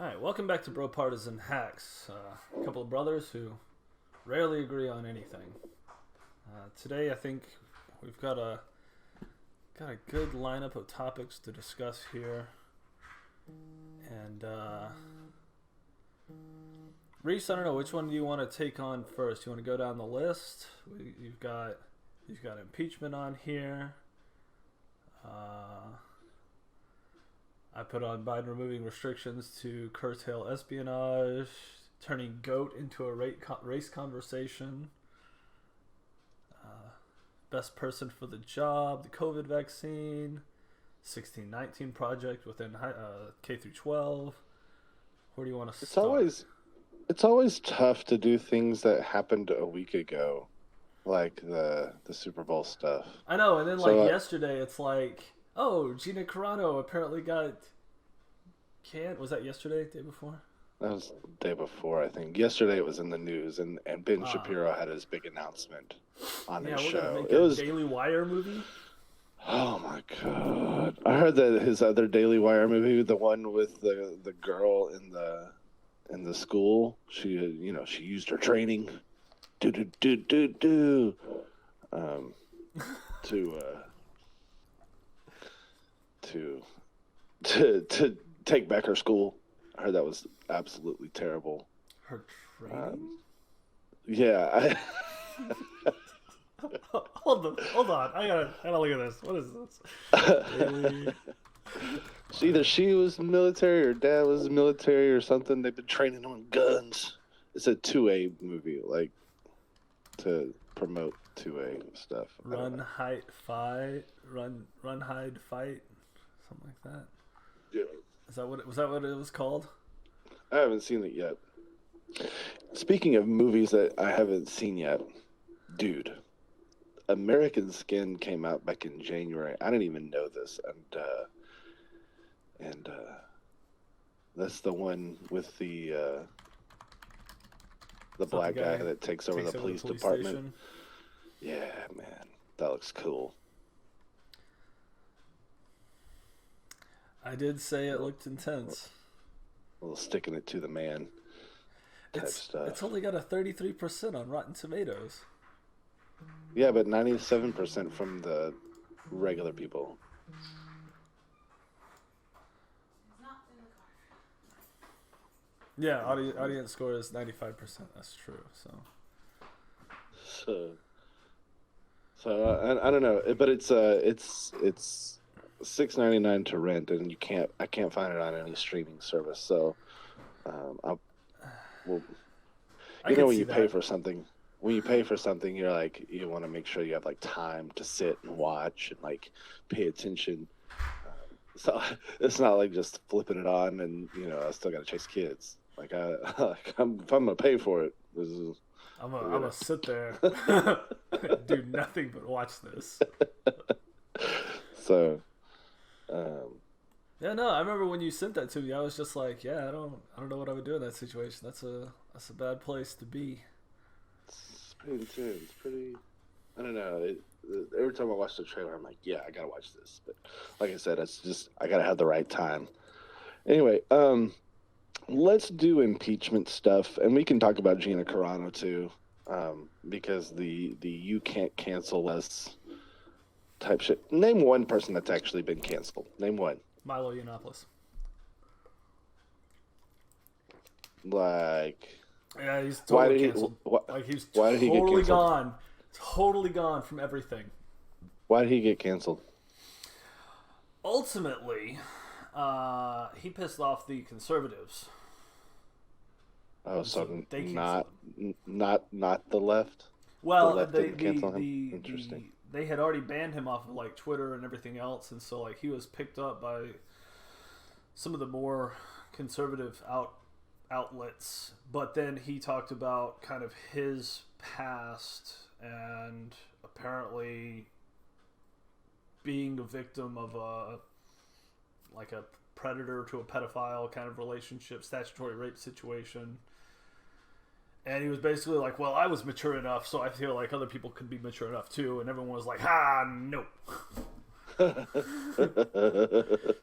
Alright, welcome back to BroPartisan Hacks. A couple of brothers who rarely agree on anything. Today I think we've got a good lineup of topics to discuss here. And Reese, I don't know, which one do you want to take on first? You want to go down the list? You've got impeachment on here. I put on Biden removing restrictions to curtail espionage, turning GOAT into a race conversation, best person for the job, the COVID vaccine, 1619 project within K through 12. Where do you want to start? It's always tough to do things that happened a week ago, like the Super Bowl stuff. I know, and then yesterday, it's like, oh, Gina Carano apparently got canned. Was that yesterday, day before? That was the day before, I think. Yesterday it was in the news, and Ben Shapiro had his big announcement on his show. It was Daily Wire movie. Oh my god! I heard that his other Daily Wire movie, the one with the girl in the school, she used her training, to take back her school. I heard that was absolutely terrible. Her training? Yeah. Hold on. I gotta look at this. What is this? Either she was military or dad was military or something. They've been training on guns. It's a 2A movie, like to promote 2A stuff. Run, hide, fight. Run, hide, fight. Something like that. Yeah. Was that what it was called? I haven't seen it yet. Speaking of movies that I haven't seen yet, dude, American Skin came out back in January. I didn't even know this, and that's the one with the black guy that takes over the police department. Station. Yeah, man, that looks cool. I did say it looked intense. A little sticking it to the man type stuff. It's only got a 33% on Rotten Tomatoes. Yeah, but 97% from the regular people. Yeah, audience score is 95%. That's true. So I don't know, but it's $6.99 to rent, and I can't find it on any streaming service. So, when you pay for something, you're like, you want to make sure you have like time to sit and watch and like pay attention. So it's not like just flipping it on and I still got to chase kids. Like if I'm gonna pay for it, I'm gonna sit there, do nothing but watch this. So. Yeah, no, I remember when you sent that to me, I was just like, yeah, I don't know what I would do in that situation. That's a bad place to be. It's pretty intense. I don't know. Every time I watch the trailer, I'm like, yeah, I gotta watch this. But like I said, it's just I gotta have the right time. Anyway, let's do impeachment stuff, and we can talk about Gina Carano too, because the you can't cancel us type shit. Name one person that's actually been canceled. Name one. Milo Yiannopoulos. Like. Yeah, he's totally canceled. He's totally gone. Totally gone from everything. Why did he get canceled? Ultimately, he pissed off the conservatives. Oh, so not the left. Well, the left didn't cancel him. Interesting. They had already banned him off of like Twitter and everything else, and so like he was picked up by some of the more conservative outlets. But then he talked about kind of his past and apparently being a victim of a predator to a pedophile kind of relationship, statutory rape situation. And he was basically like, well, I was mature enough, so I feel like other people could be mature enough too. And everyone was like, no. So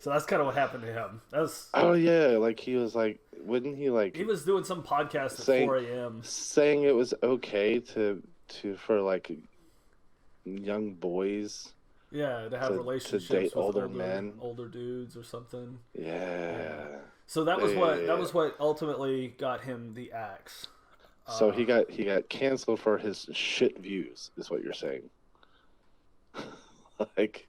that's kind of what happened to him. Oh yeah, like he was like, wouldn't he like? He was doing some podcast at 4 a.m. saying it was okay for like young boys. Yeah, to have relationships to date with older dudes or something. Yeah. So that was what ultimately got him the axe. So he got canceled for his shit views, is what you're saying. Like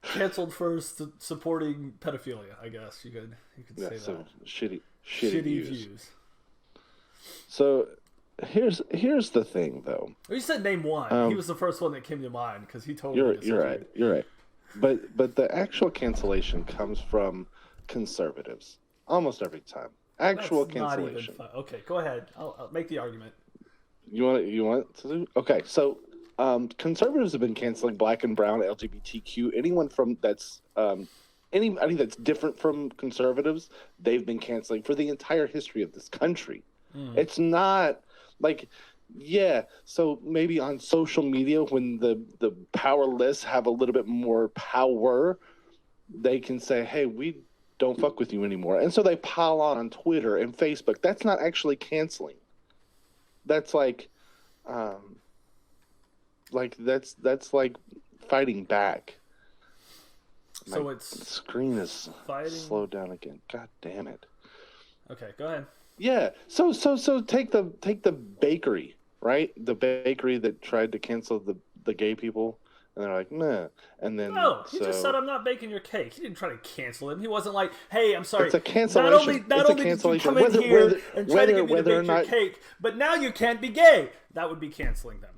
canceled for supporting pedophilia, I guess you could say so that. Shitty views. So here's the thing, though. Well, you said name one. He was the first one that came to mind because he totally. You're right. But the actual cancellation comes from conservatives almost every time. Actual That's cancellation. Not even fun. Okay, go ahead. I'll make the argument. You want to do? Okay, so conservatives have been canceling black and brown, LGBTQ, anyone from that's anybody that's different from conservatives. They've been canceling for the entire history of this country. It's not like, yeah, so maybe on social media when the powerless have a little bit more power, they can say, hey, we don't fuck with you anymore. And so they pile on Twitter and Facebook. That's not actually canceling. That's like that's like fighting back. So My screen is slowed down again. God damn it. Okay, go ahead. Yeah. So take the bakery, right? The bakery that tried to cancel the gay people, and they're like, meh. And then he just said, I'm not baking your cake. He didn't try to cancel him. He wasn't like, hey, I'm sorry. It's a cancellation. Not only did you come in here and try to get me to bake your cake, but now you can't be gay. That would be canceling them.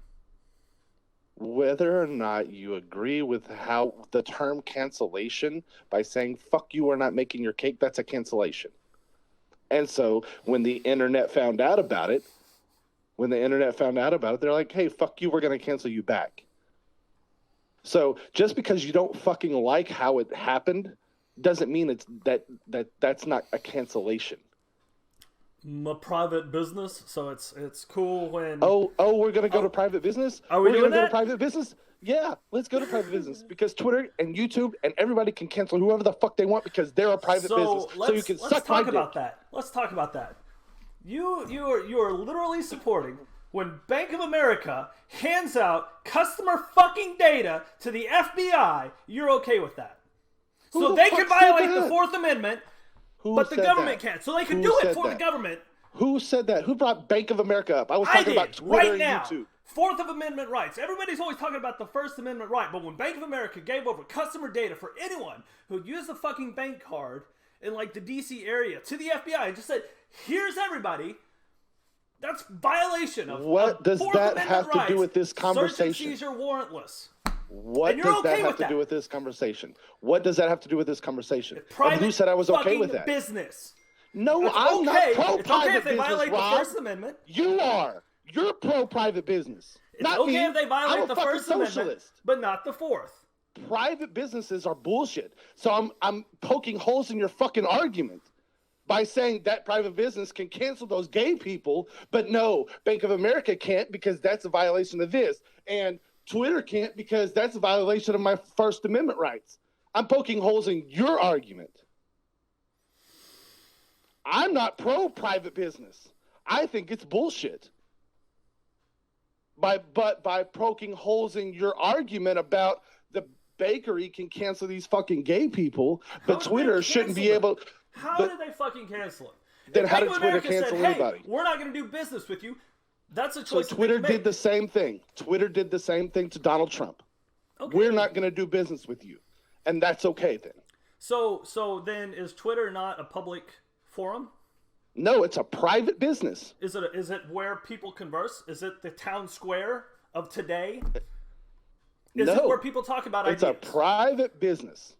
Whether or not you agree with how the term cancellation by saying, fuck you, we're not making your cake, that's a cancellation. And so when the internet found out about it, they're like, hey, fuck you, we're going to cancel you back. So just because you don't fucking like how it happened doesn't mean it's that's not a cancellation. A private business, so it's cool when... Oh, we're going to go to private business? Are we doing that? Go to private business? Yeah, let's go to private business because Twitter and YouTube and everybody can cancel whoever the fuck they want because they're a private business. So you can suck my dick. Let's talk about that. You are literally supporting when Bank of America hands out customer fucking data to the FBI. You're okay with that? So they can violate the Fourth Amendment, but the government can't. So they can do it for the government. Who said that? Who brought Bank of America up? I was talking about Twitter and YouTube. Fourth Amendment rights. Everybody's always talking about the First Amendment right, but when Bank of America gave over customer data for anyone who'd use a fucking bank card in like the DC area to the FBI and just said, here's everybody, that's violation of what does Fourth that Amendment have rights. To do with this conversation? Search and seizure warrantless. What does that have to do with this conversation? What does that have to do with this conversation? And who said I was okay with that? Business. No, I'm not pro-private business, It's okay if they violate Rob. the First Amendment. You are. You're pro-private business. It's not okay me. if they violate the First socialist. Amendment, but not the Fourth. Private businesses are bullshit. So I'm poking holes in your fucking argument by saying that private business can cancel those gay people, but no, Bank of America can't because that's a violation of this, and Twitter can't because that's a violation of my First Amendment rights. I'm poking holes in your argument. I'm not pro-private business. I think it's bullshit. But by poking holes in your argument about the bakery can cancel these fucking gay people, but Twitter shouldn't be able... How did they fucking cancel it? Then how did Twitter cancel anybody? Hey, we're not going to do business with you. That's a choice. So Twitter did the same thing. Twitter did the same thing to Donald Trump. Okay. We're not going to do business with you. And that's okay then. So then is Twitter not a public forum? No, it's a private business. Is it where people converse? Is it the town square of today? Is it where people talk about ideas? It's a private business.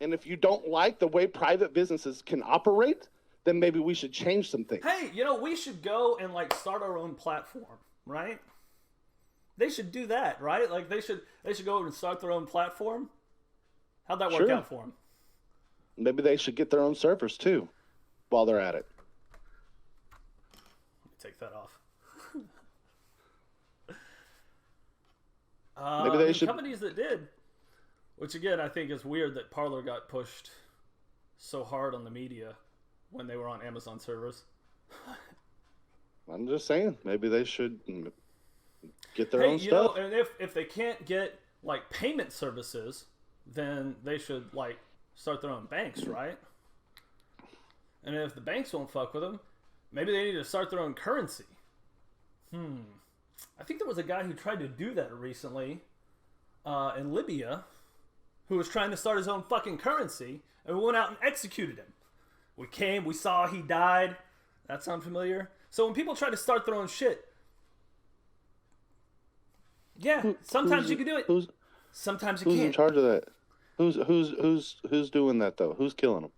And if you don't like the way private businesses can operate, then maybe we should change some things. Hey, we should go and start our own platform, right? They should do that, right? Like they should go and start their own platform. How'd that work out for them? Maybe they should get their own servers too, while they're at it. Let me take that off. Maybe they should. Companies that did, which again I think is weird that Parler got pushed so hard on the media when they were on Amazon servers. I'm just saying, maybe they should get their own stuff. And if they can't get like payment services, then they should like start their own banks, right? And if the banks won't fuck with them, maybe they need to start their own currency. I think there was a guy who tried to do that recently in Libya who was trying to start his own fucking currency, and we went out and executed him. We came, we saw, he died. That sound familiar? So when people try to start their own shit, yeah, sometimes you can do it. Sometimes you can't. Who's in charge of that? Who's doing that though? Who's killing them?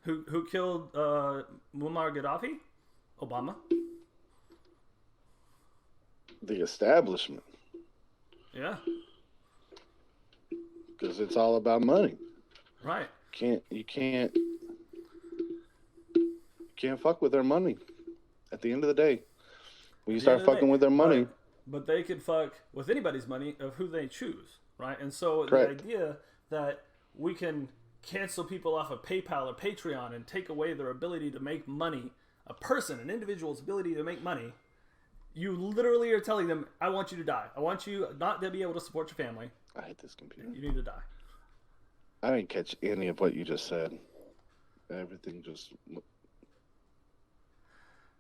Who killed Muammar Gaddafi? Obama. The establishment. Yeah. Because it's all about money. Right. You can't fuck with their money. At the end of the day, when you start fucking with their money, but they could fuck with anybody's money of who they choose, right? And so correct. The idea that we can cancel people off of PayPal or Patreon and take away their ability to make money, an individual's ability to make money, you literally are telling them, I want you to die. I want you not to be able to support your family. I hate this computer. You need to die. I didn't catch any of what you just said. Everything just...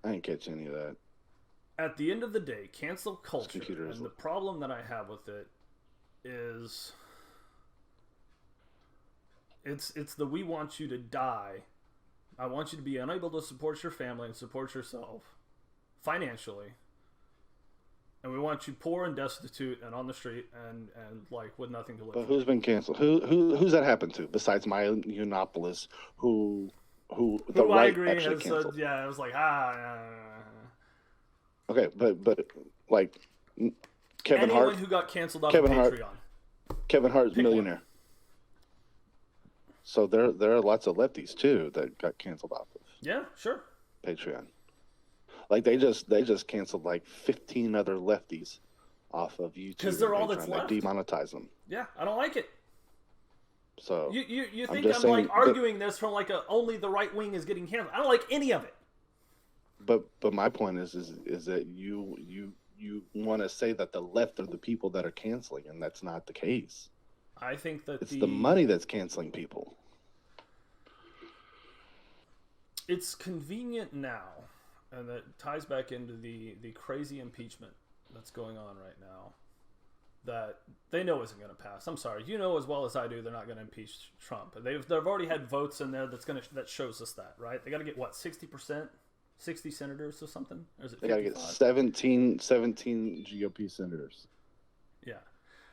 I didn't catch any of that. At the end of the day, cancel culture, and the problem that I have with it is it's the we want you to die. I want you to be unable to support your family and support yourself financially. And we want you poor and destitute and on the street and like with nothing to live But for. who's been canceled? Who's that happened to besides Maya Yiannopoulos, who the right I agree actually has canceled? said, yeah, it was like Okay, but like Kevin anyone Hart, who got canceled off Kevin of Hart, Patreon. Kevin Hart's Pick millionaire. one. So there are lots of lefties too that got canceled off of Yeah, sure. Patreon. Like they just canceled like 15 other lefties off of YouTube because they're all Patreon. that's left. They demonetize them. Yeah, I don't like it. So you think just I'm saying like arguing this from like only the right wing is getting canceled? I don't like any of it. But my point is that you want to say that the left are the people that are canceling, and that's not the case. I think that it's the money that's canceling people. It's convenient now, and that ties back into the crazy impeachment that's going on right now that they know isn't going to pass. I'm sorry, you know as well as I do they're not going to impeach Trump. They've already had votes in there that shows us that, right? They got to get what, 60%, 60 senators or something, or is it 55? They got to get 17 GOP senators. Yeah.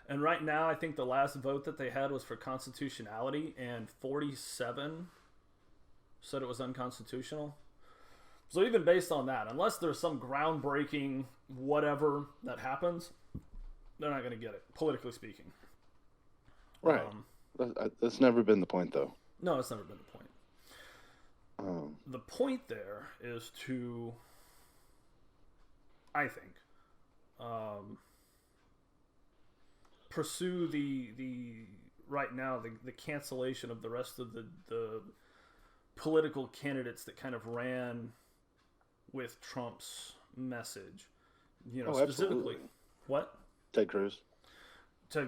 And right now, I think the last vote that they had was for constitutionality, and 47 said it was unconstitutional. So even based on that, unless there's some groundbreaking whatever that happens, they're not going to get it, politically speaking. Right. That's never been the point, though. No, it's never been the point. The point there is to, I think, pursue the right now the cancellation of the rest of the political candidates that kind of ran with Trump's message. You know, specifically absolutely. What? Ted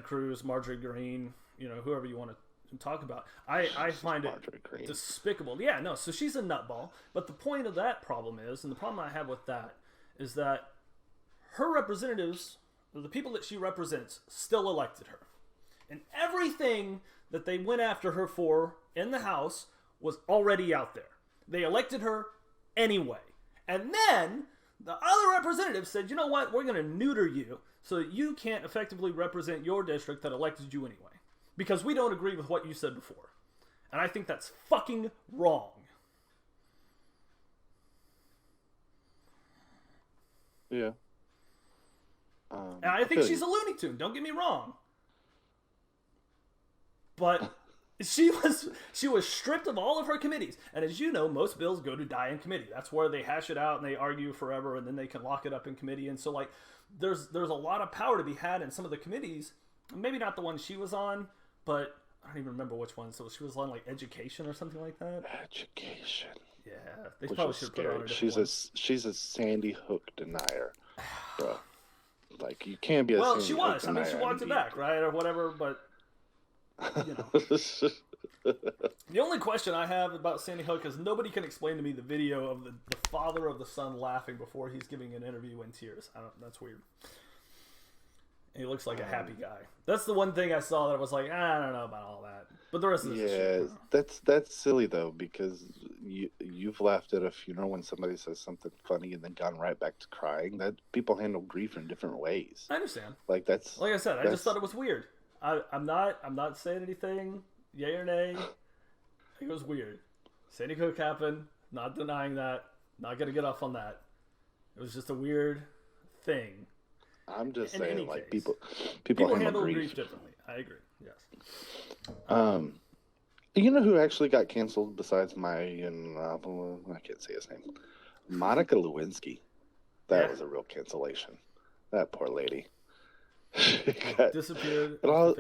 Cruz, Marjorie Greene, you know, whoever you want to talk about. I find it despicable. Yeah, no, so she's a nutball. But the point of that problem is, and the problem I have with that, is that her representatives, the people that she represents, still elected her. And everything that they went after her for in the House was already out there. They elected her anyway. And then the other representatives said, you know what, we're going to neuter you so that you can't effectively represent your district that elected you anyway. Because we don't agree with what you said before. And I think that's fucking wrong. Yeah. And I think she's a Looney Tune, don't get me wrong. But she was stripped of all of her committees. And as you know, most bills go to die in committee. That's where they hash it out and they argue forever and then they can lock it up in committee. And so like there's a lot of power to be had in some of the committees. Maybe not the one she was on, but I don't even remember which one. So she was on like education or something like that. Education. Yeah, they probably should put her on a she's one. She's a Sandy Hook denier, bro. Like you can't be a well, Sandy she was. Hook I mean, she walked it back, right, or whatever. But you know, the only question I have about Sandy Hook is nobody can explain to me the video of the father of the son laughing before he's giving an interview in tears. That's weird. He looks like a happy guy. That's the one thing I saw that I was like, I don't know about all that. But the rest of this is shit. That's silly though, because you've laughed at a funeral when somebody says something funny and then gone right back to crying. That people handle grief in different ways. I understand. Like I said, I just thought it was weird. I'm not saying anything, yay or nay. I think it was weird. Sandy Hook happened. Not denying that. Not gonna get off on that. It was just a weird thing. I'm just saying, like, case, people handle grief differently. I agree. Yes. You know who actually got canceled besides I can't say his name. Monica Lewinsky. That was a real cancellation. That poor lady. She got disappeared. All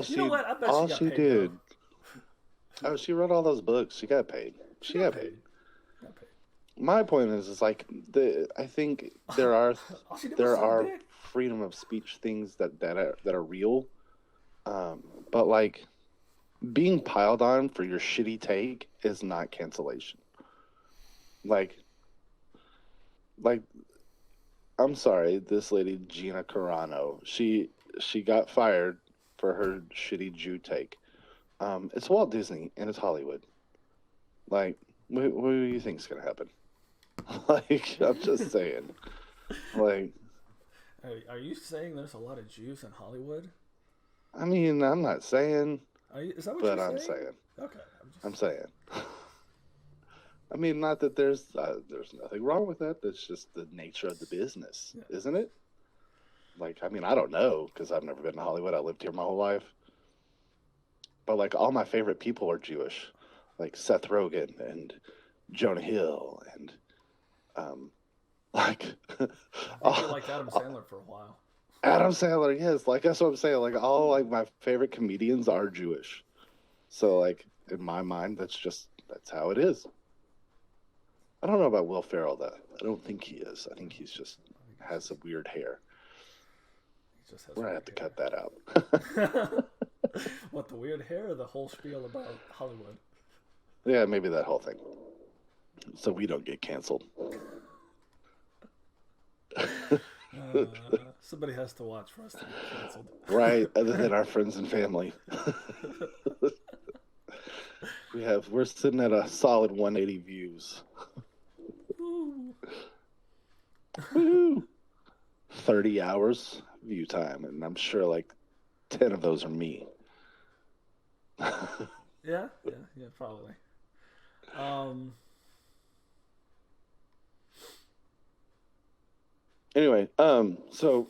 you know what? I bet all she got paid. Did. Oh, she wrote all those books. She got paid. She got paid. My point is like I think there are freedom of speech things that are real, but like being piled on for your shitty take is not cancellation. Like I'm sorry, this lady Gina Carano, she got fired for her shitty Jew take. It's Walt Disney and it's Hollywood. Like, what do you think is gonna happen? Like, I'm just saying. Like, are you saying there's a lot of Jews in Hollywood? I mean, I'm not saying. Is that what but you're I'm saying? saying. Okay. I'm saying. I mean, not that there's nothing wrong with that. That's just the nature of the business, isn't it? Like, I mean, I don't know because I've never been to Hollywood. I lived here my whole life. But like, all my favorite people are Jewish, like Seth Rogen and Jonah Hill and like. You liked Adam Sandler for a while. Adam Sandler, yes, like that's what I'm saying. Like all like my favorite comedians are Jewish, so like in my mind, that's how it is. I don't know about Will Ferrell though. I don't think he is. I think he's just has some weird hair. He just has We're gonna have to cut that out. What, the weird hair or the whole spiel about Hollywood? Yeah, maybe that whole thing. So we don't get canceled. Somebody has to watch for us to get canceled. Right, other than our friends and family. We're sitting at a solid 180 views. Woo. 30 hours view time, and I'm sure like 10 of those are me. Yeah, probably. Anyway, so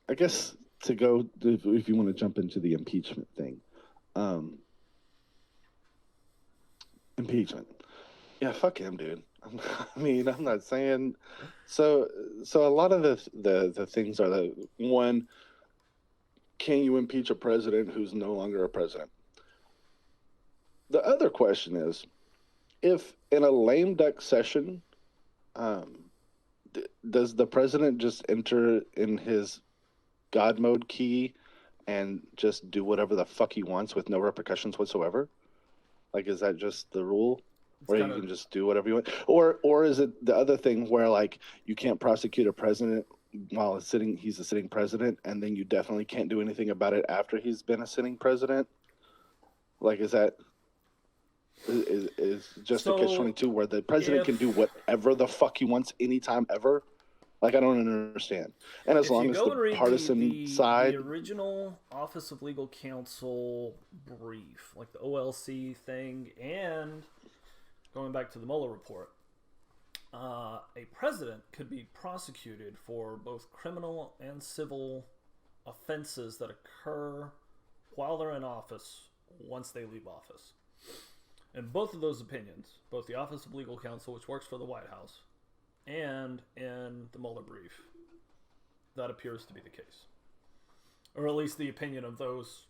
I guess to go, if you want to jump into the impeachment thing, impeachment. Yeah, fuck him, dude. I mean, I'm not saying. So a lot of the things are the one. Can you impeach a president who's no longer a president? The other question is, if in a lame duck session, does the president just enter in his God mode key and just do whatever the fuck he wants with no repercussions whatsoever? Like, is that just the rule? Where you can just do whatever you want? Or is it the other thing where, like, you can't prosecute a president while he's a sitting president, and then you definitely can't do anything about it after he's been a sitting president? Like, is just a catch-22 where the president can do whatever the fuck he wants anytime ever? Like, I don't understand. And as long as the partisan side... The original Office of Legal Counsel brief, like the OLC thing, and going back to the Mueller report, a president could be prosecuted for both criminal and civil offenses that occur while they're in office once they leave office. And both of those opinions, both the Office of Legal Counsel, which works for the White House, and in the Mueller brief, that appears to be the case. Or at least the opinion of those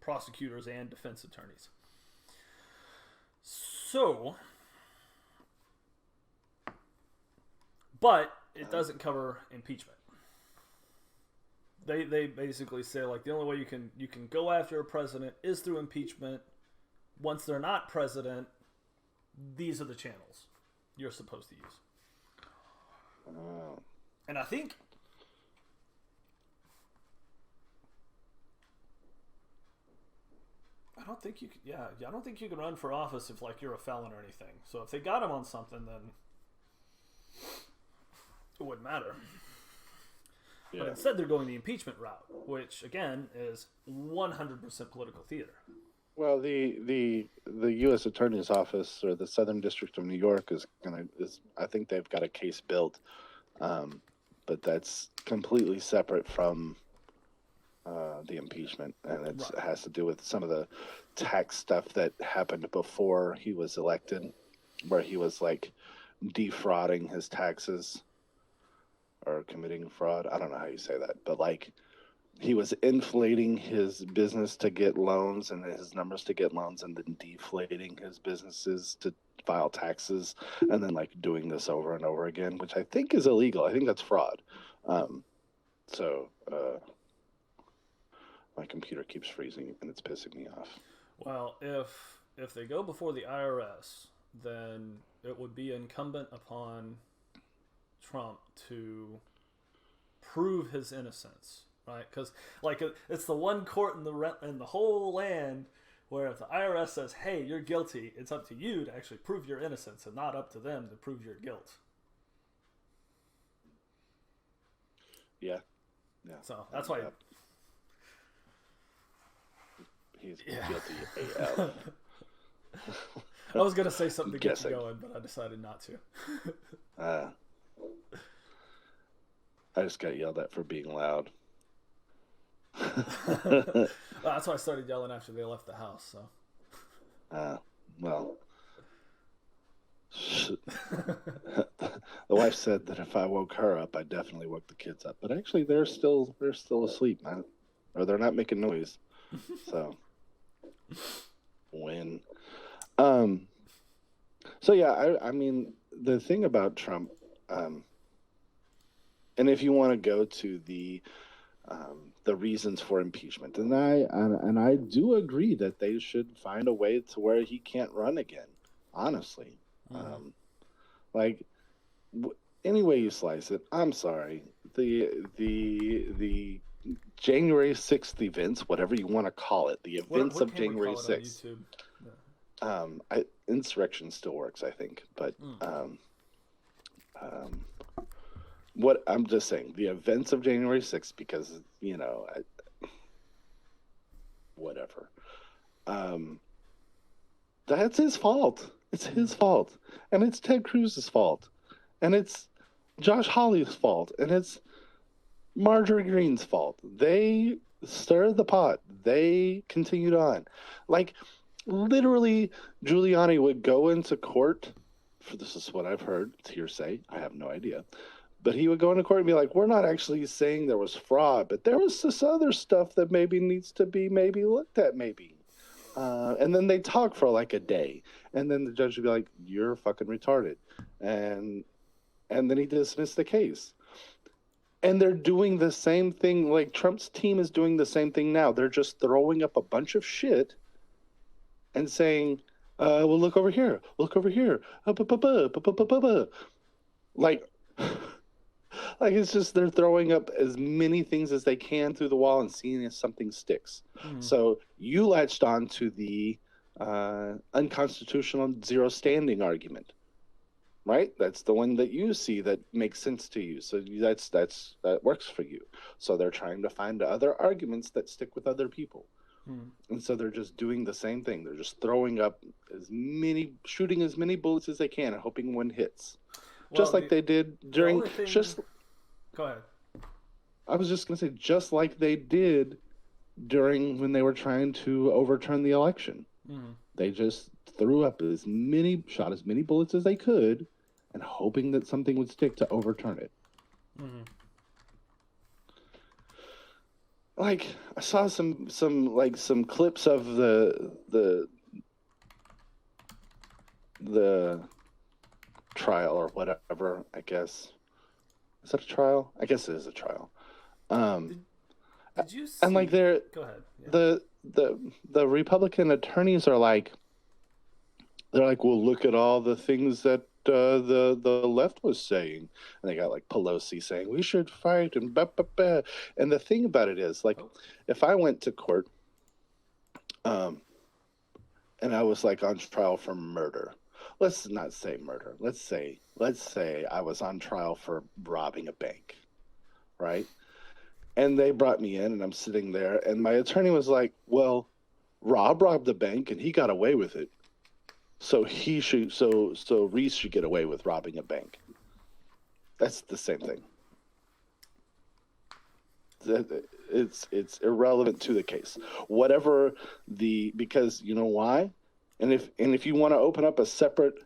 prosecutors and defense attorneys. So, but it doesn't cover impeachment. They basically say, like, the only way you can go after a president is through impeachment. Once they're not president, these are the channels you're supposed to use. And I think I don't think you can, I don't think you can run for office if, like, you're a felon or anything. So if they got him on something, then it wouldn't matter. Yeah. But instead, they're going the impeachment route, which again is 100% political theater. Well, the U.S. Attorney's Office or the Southern District of New York is I think they've got a case built, but that's completely separate from the impeachment, and it has to do with some of the tax stuff that happened before he was elected, where he was like defrauding his taxes or committing fraud. I don't know how you say that, but like he was inflating his business to get loans and his numbers to get loans, and then deflating his businesses to file taxes, and then like doing this over and over again, which I think is illegal. I think that's fraud. My computer keeps freezing and it's pissing me off. Well, if they go before the IRS, then it would be incumbent upon Trump to prove his innocence, right? Because like it's the one court in the whole land where if the IRS says, "Hey, you're guilty," it's up to you to actually prove your innocence, and not up to them to prove your guilt. Yeah. So that's why. He's guilty AF. I was going to say something to get you going, but I decided not to. I just got yelled at for being loud. Well, that's why I started yelling after they left the house. So. Well. The wife said that if I woke her up, I definitely woke the kids up. But actually, they're still asleep, man. Or they're not making noise. So. Win. So yeah, I mean the thing about Trump, and if you want to go to the reasons for impeachment, and I do agree that they should find a way to where he can't run again. Honestly, any way you slice it, I'm sorry. The January 6th events, whatever you want to call it, the events of January 6th. Insurrection still works, I think, but what I'm just saying, the events of January 6th, because whatever. That's his fault. It's his fault, and it's Ted Cruz's fault, and it's Josh Hawley's fault, and it's Marjorie Greene's fault. They stirred the pot. They continued on. Like, literally, Giuliani would go into court. This is what I've heard. It's hearsay. I have no idea. But he would go into court and be like, we're not actually saying there was fraud, but there was this other stuff that maybe needs to be looked at maybe. And then they talk for like a day. And then the judge would be like, you're fucking retarded. And then he dismissed the case. And they're doing the same thing. Like, Trump's team is doing the same thing now. They're just throwing up a bunch of shit and saying, well, look over here. Look over here. Like, it's just they're throwing up as many things as they can through the wall and seeing if something sticks. Mm-hmm. So you latched on to the unconstitutional zero standing argument. Right? That's the one that you see that makes sense to you. So that works for you. So they're trying to find other arguments that stick with other people. And so they're just doing the same thing. They're just throwing up shooting as many bullets as they can and hoping one hits. Well, just like they did during Go ahead. I was just going to say, just like they did during when they were trying to overturn the election. They just shot as many bullets as they could and hoping that something would stick to overturn it. like I saw some clips of the trial or whatever. I guess is that a trial? I guess it is a trial. Um, Did you and like see? Go ahead. Yeah. the Republican attorneys are like, they're like, well, look at all the things that the left was saying, and they got like Pelosi saying we should fight and blah, blah, blah. And the thing about it is, like, if I went to court, and I was like on trial for murder, let's not say murder. Let's say I was on trial for robbing a bank, right? And they brought me in, and I'm sitting there, and my attorney was like, well, Rob robbed the bank and he got away with it. So Reese should get away with robbing a bank. That's the same thing. It's irrelevant to the case. Whatever because you know why? And if you want to open up a separate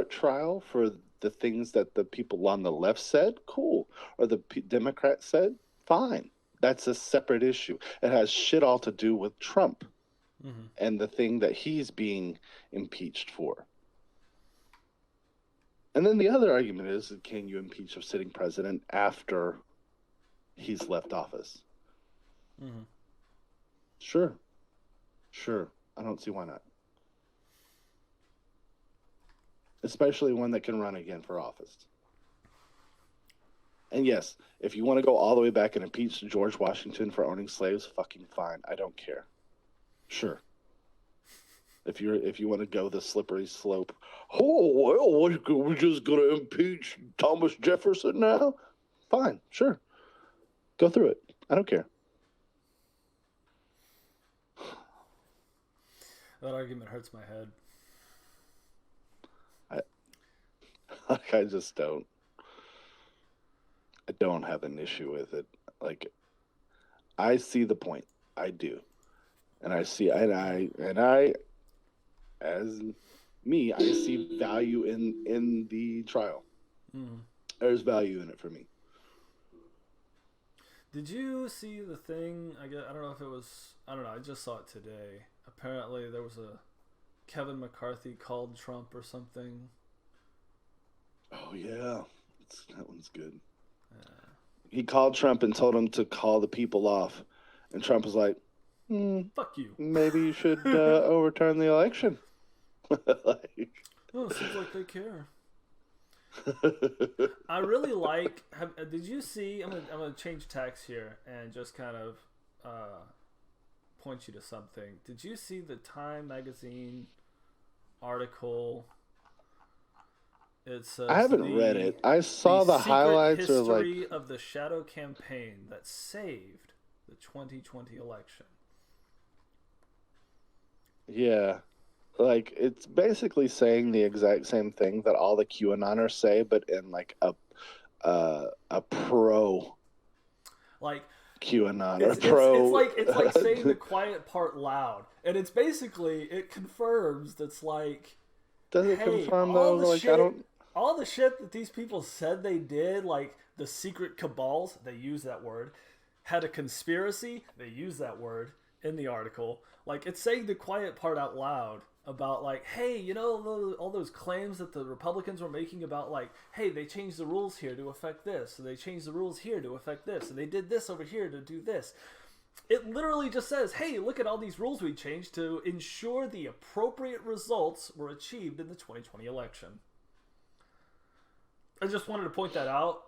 trial for the things that the people on the left said, cool. Or the Democrats said, fine. That's a separate issue. It has shit all to do with Trump. Mm-hmm. And the thing that he's being impeached for. And then the other argument is, can you impeach a sitting president after he's left office? Mm-hmm. Sure. I don't see why not. Especially one that can run again for office. And yes, if you want to go all the way back and impeach George Washington for owning slaves, fucking fine. I don't care. Sure. If you want to go the slippery slope, we're just gonna impeach Thomas Jefferson now? Fine, sure. Go through it. I don't care. That argument hurts my head. I just don't. I don't have an issue with it. Like, I see the point. I do. And I see, and I, as me, I see value in the trial. Mm. There's value in it for me. Did you see the thing? I don't know if it was. I don't know. I just saw it today. Apparently, there was a Kevin McCarthy called Trump or something. Oh yeah, that one's good. He called Trump and told him to call the people off, and Trump was like, "Fuck you. Maybe you should overturn the election." It seems like they care. I really like. Did you see? I'm gonna change tax here and just kind of point you to something. Did you see the Time magazine article? It says I haven't read it. I saw the highlights or like history of the shadow campaign that saved the 2020 election. Yeah. Like, it's basically saying the exact same thing that all the QAnoners say, but in like a pro, like QAnon or pro. It's like saying the quiet part loud, and it's basically it confirms that's like. Does it confirm though? Like, I don't. All the shit that these people said they did, like the secret cabals, they use that word, had a conspiracy, they use that word in the article. Like, it's saying the quiet part out loud about, like, hey, you know, all those claims that the Republicans were making about, like, hey, they changed the rules here to affect this, and they changed the rules here to affect this, and they did this over here to do this. It literally just says, hey, look at all these rules we changed to ensure the appropriate results were achieved in the 2020 election. I just wanted to point that out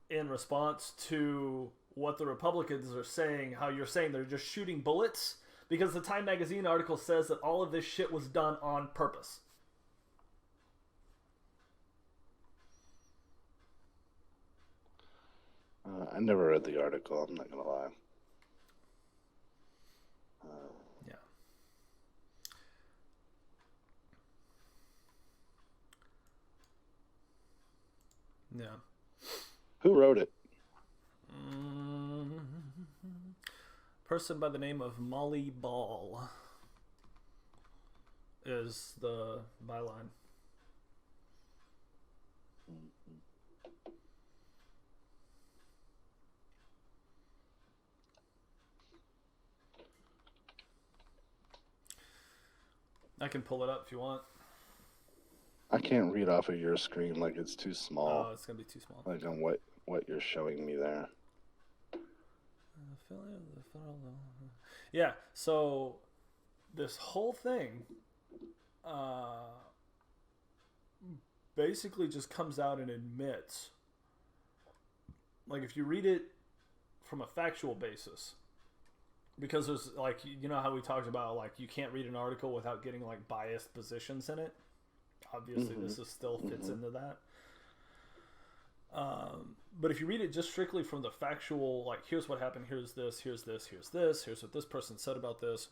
in response to what the Republicans are saying, how you're saying they're just shooting bullets, because the Time magazine article says that all of this shit was done on purpose. I never read the article, I'm not going to lie. Yeah. Yeah. Who wrote it? Person by the name of Molly Ball is the byline. I can pull it up if you want. I can't read off of your screen, like it's too small. Oh, it's gonna be too small. Like on what you're showing me there. Yeah, so this whole thing basically just comes out and admits, like, if you read it from a factual basis, because there's, like, you know how we talked about, like, you can't read an article without getting, like, biased positions in it. Obviously, this is still fits into that. But if you read it just strictly from the factual, like, here's what happened, here's this, here's this, here's this, here's what this person said about this.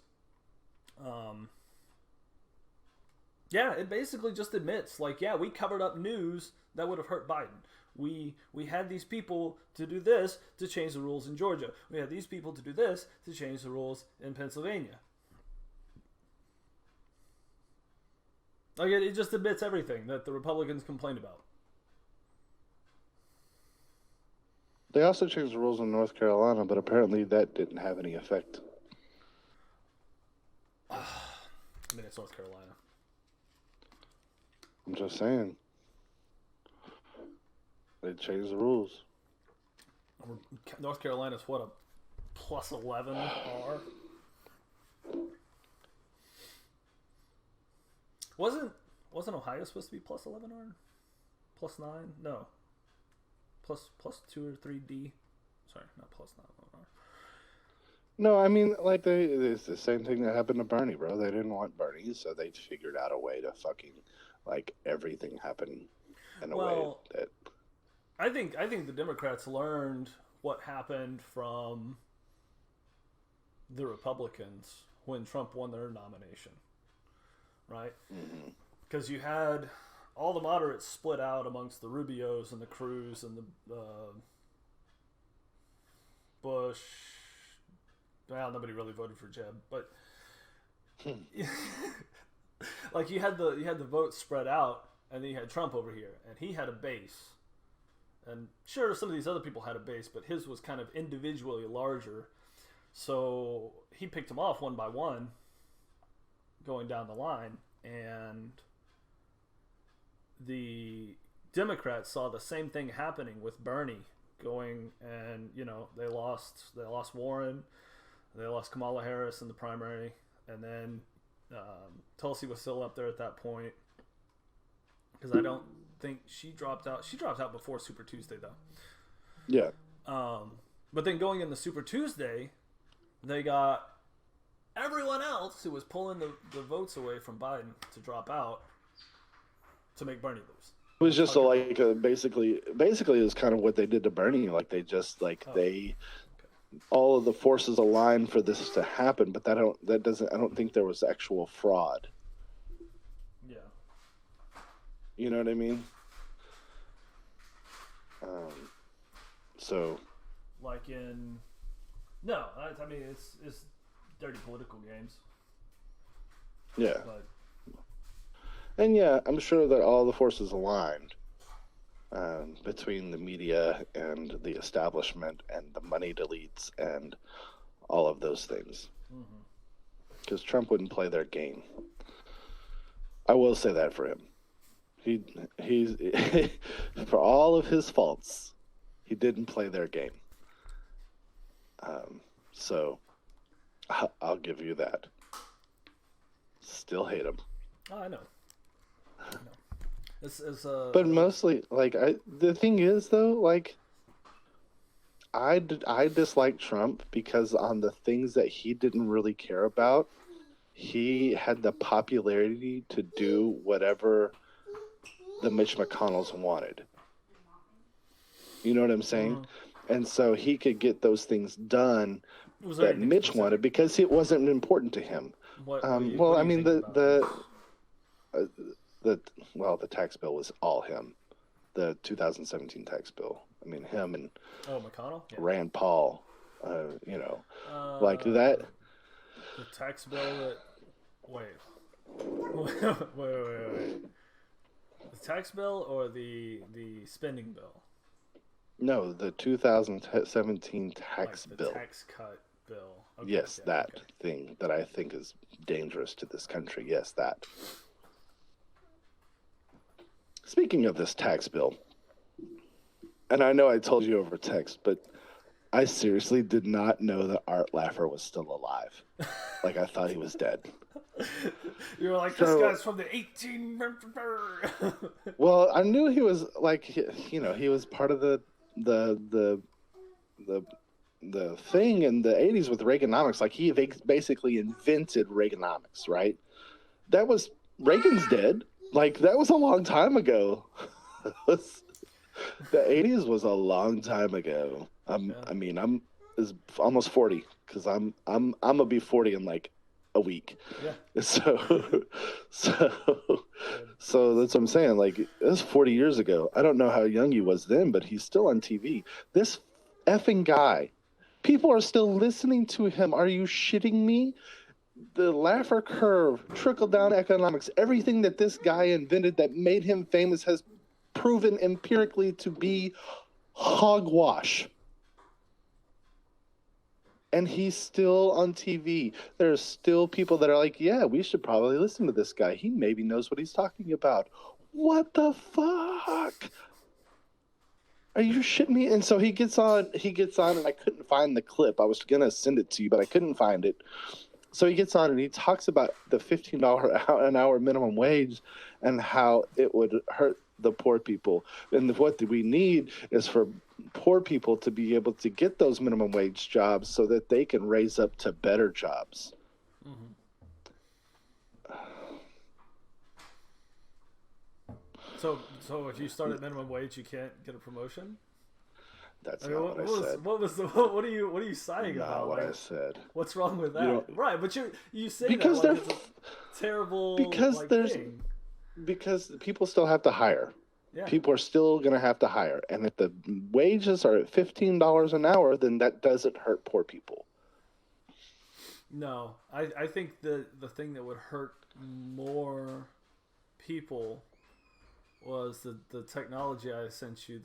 Yeah, it basically just admits, like, yeah, we covered up news that would have hurt Biden. We had these people to do this to change the rules in Georgia. We had these people to do this to change the rules in Pennsylvania. Like, it just admits everything that the Republicans complained about. They also changed the rules in North Carolina, but apparently that didn't have any effect. I mean, it's North Carolina. I'm just saying. They changed the rules. North Carolina's what, a plus 11 R? Wasn't Ohio supposed to be plus 11 R? Plus 9? No. Plus 2 or 3 D. Sorry, not plus 9 R. No, I mean, like, it's the same thing that happened to Bernie, bro. They didn't want Bernie, so they figured out a way to fucking, like, everything happen in a way that... I think the Democrats learned what happened from the Republicans when Trump won their nomination, right? Because you had all the moderates split out amongst the Rubios and the Cruz and the Bush. Well, nobody really voted for Jeb, but like you had the votes spread out, and then you had Trump over here, and he had a base. And sure, some of these other people had a base, but his was kind of individually larger. So he picked them off one by one going down the line. And the Democrats saw the same thing happening with Bernie going, and, you know, they lost Warren, they lost Kamala Harris in the primary, and then Tulsi was still up there at that point. Because I don't think she dropped out. She dropped out before Super Tuesday, though. Yeah. But then going into Super Tuesday, they got everyone else who was pulling the votes away from Biden to drop out to make Bernie lose. It was just basically it was kind of what they did to Bernie. Like, they just all of the forces aligned for this to happen, but I don't think there was actual fraud. Yeah. You know what I mean? So. Like in. No, I mean, it's dirty political games. Yeah. But. And yeah, I'm sure that all the forces aligned between the media and the establishment and the moneyed elites and all of those things. Because Trump wouldn't play their game. I will say that for him. He's for all of his faults, he didn't play their game. So I'll give you that. Still hate him. Oh, I know. But mostly, like, the thing is, though, like, I dislike Trump because on the things that he didn't really care about, he had the popularity to do whatever the Mitch McConnells wanted. You know what I'm saying? And so he could get those things done that Mitch wanted because it wasn't important to him. The tax bill was all him. The 2017 tax bill. I mean, him and McConnell? Yeah. Rand Paul, like that. The tax bill that... Wait. The tax bill or the spending bill? No, the 2017 tax bill. The tax cut bill. Yes, that thing that I think is dangerous to this country. Yes, that. Speaking of this tax bill, and I know I told you over text, but I seriously did not know that Art Laffer was still alive. Like, I thought he was dead. You were like, this guy's from the 18... Well, I knew he was, like, he was part of the thing in the 80s with Reaganomics. Like, he basically invented Reaganomics, right? That was... Reagan's dead. Like, that was a long time ago. The 80s was a long time ago. I'm almost 40 because I'm gonna be 40 in like a week. Yeah. So that's what I'm saying. Like, it was 40 years ago. I don't know how young he was then, but he's still on TV. This effing guy, people are still listening to him. Are you shitting me? The Laffer curve, trickle down economics, everything that this guy invented that made him famous has proven empirically to be hogwash. And he's still on TV. There's still people that are like, yeah, we should probably listen to this guy. He maybe knows what he's talking about. What the fuck? Are you shitting me? And so he gets on, and I couldn't find the clip. I was going to send it to you, but I couldn't find it. So he gets on and he talks about the $15 an hour minimum wage and how it would hurt the poor people. And what we need is for poor people to be able to get those minimum wage jobs so that they can raise up to better jobs. Mm-hmm. So if you start at minimum wage, you can't get a promotion? That's not what I said. What are you sighing about? Not what I said. What's wrong with that? Right, but you say because that like it's a terrible thing. Because people still have to hire. Yeah. People are still going to have to hire, and if the wages are at $15 an hour, then that doesn't hurt poor people. No, I think the thing that would hurt more people was the technology I sent you.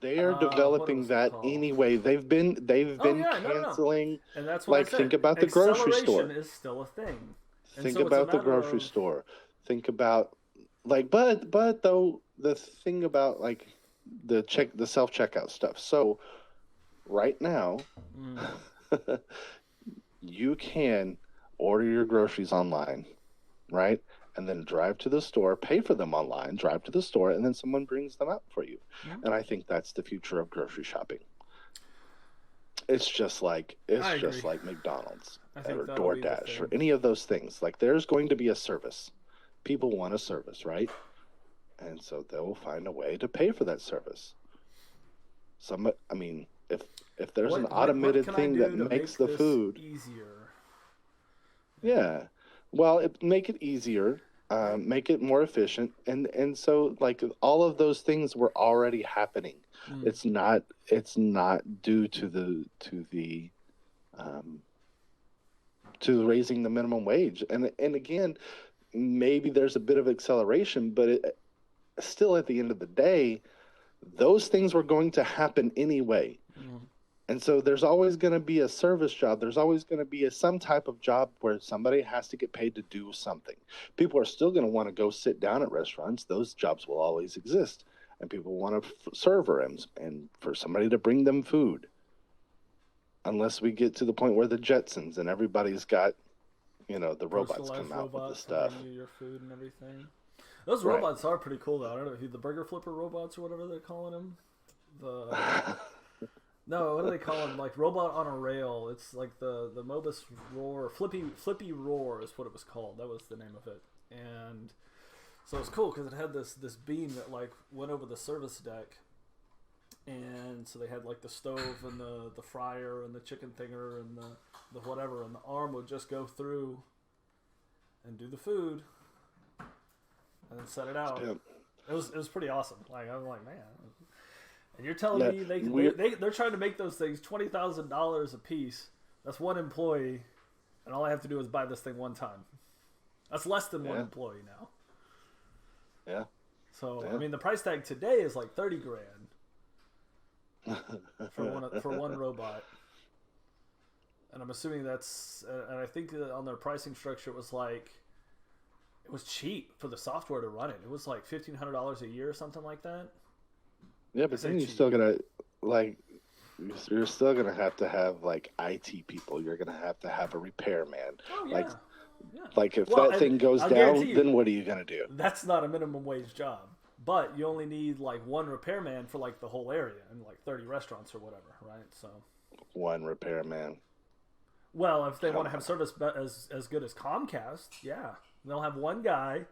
They are developing that anyway. They've been canceling. No. And that's what I said. Think about the grocery store. Acceleration is still a thing. And think so about the grocery store. Think about but though the thing about like the self checkout stuff. So right now, you can order your groceries online, right? And then drive to the store, pay for them online, drive to the store, and then someone brings them out for you. Mm-hmm. And I think that's the future of grocery shopping. It's just like McDonald's or DoorDash or any of those things. Like, there's going to be a service. People want a service, right? And so they'll find a way to pay for that service. If there's an automated thing that makes the food easier. Yeah. Well, make it easier. Make it more efficient, and so like all of those things were already happening. It's not due to raising the minimum wage, and again, maybe there's a bit of acceleration, but still at the end of the day, those things were going to happen anyway. And so there's always going to be a service job. There's always going to be some type of job where somebody has to get paid to do something. People are still going to want to go sit down at restaurants. Those jobs will always exist. And people want to serve and for somebody to bring them food. Unless we get to the point where the Jetsons and everybody's got, the robots come out with the stuff. Bring you your food and everything. Those robots are pretty cool, though. I don't know, the burger flipper robots or whatever they're calling them. No, what do they call them? Like robot on a rail. It's like the Mobus Roar, Flippy Roar is what it was called. That was the name of it. And so it's cool because it had this beam that like went over the service deck, and so they had like the stove and the fryer and the chicken thinger and the whatever, and the arm would just go through and do the food and then set it out. It was pretty awesome. Like, I was like, man. And you're telling me they're trying to make those things $20,000 a piece. That's one employee, and all I have to do is buy this thing one time. That's less than one employee now. Yeah. So the price tag today is like $30,000 for one robot. And I'm assuming that's, and I think that on their pricing structure, it was cheap for the software to run it. It was like $1,500 a year or something like that. Yeah, but then you're still gonna like you're still gonna have to have like IT people. You're gonna have a repairman. Oh yeah. Like Yeah. like if that thing goes down, then what are you gonna do? That's not a minimum wage job. But you only need like one repairman for like the whole area and like 30 restaurants or whatever, right? So one repairman. Well, if they want to have service as good as Comcast, yeah, they'll have one guy.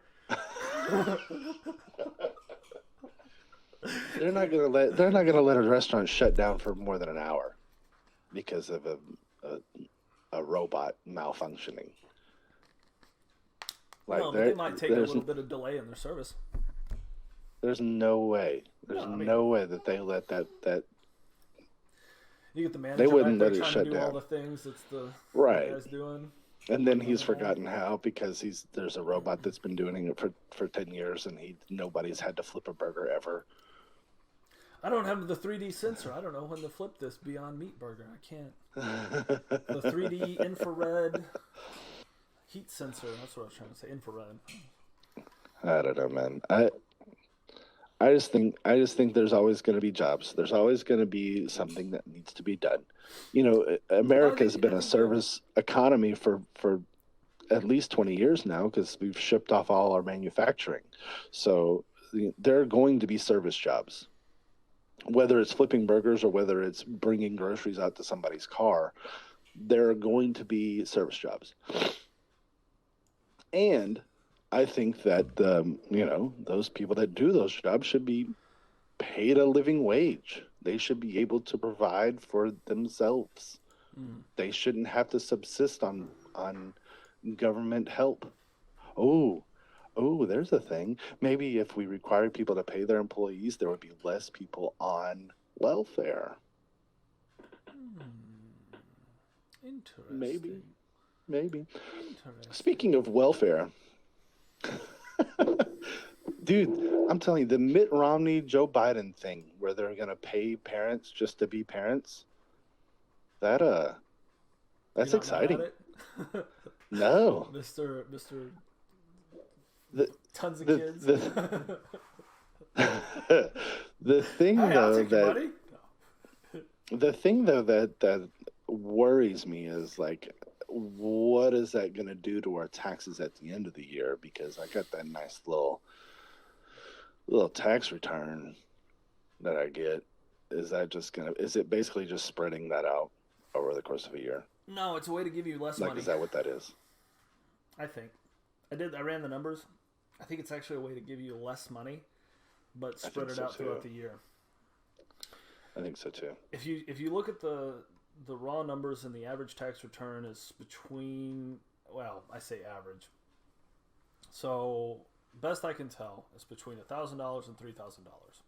They're not gonna let a restaurant shut down for more than an hour because of a robot malfunctioning. Like no, but they might take a little bit of delay in their service. There's no way. There's no way that they let that. You get the manager. They wouldn't let it shut down. To do all the things that's the guy's doing. And then he's forgotten how because there's a robot that's been doing it for 10 years and nobody's had to flip a burger ever. I don't have the 3D sensor. I don't know when to flip this Beyond Meat burger. I can't. The 3D infrared heat sensor. That's what I was trying to say. Infrared. I don't know, man. I just think there's always going to be jobs. There's always going to be something that needs to be done. You know, America's been a service economy for at least 20 years now because we've shipped off all our manufacturing. So there are going to be service jobs. Whether it's flipping burgers or whether it's bringing groceries out to somebody's car, there are going to be service jobs. And I think that those people that do those jobs should be paid a living wage. They should be able to provide for themselves. They shouldn't have to subsist on government help. Oh, there's a thing. Maybe if we required people to pay their employees, there would be less people on welfare. Interesting. Maybe. Speaking of welfare, dude, I'm telling you, the Mitt Romney, Joe Biden thing, where they're gonna pay parents just to be parents, that's exciting. No, Mr. Tons of kids. The thing though that worries me is like, what is that going to do to our taxes at the end of the year? Because I got that nice little tax return that I get. Is it basically just spreading that out over the course of a year? No, it's a way to give you less money. Is that what that is? I think. I ran the numbers. I think it's actually a way to give you less money, but spread it out throughout the year. I think so too. If you look at the raw numbers and the average tax return is between, well, I say average. So best I can tell is between $1,000 and $3,000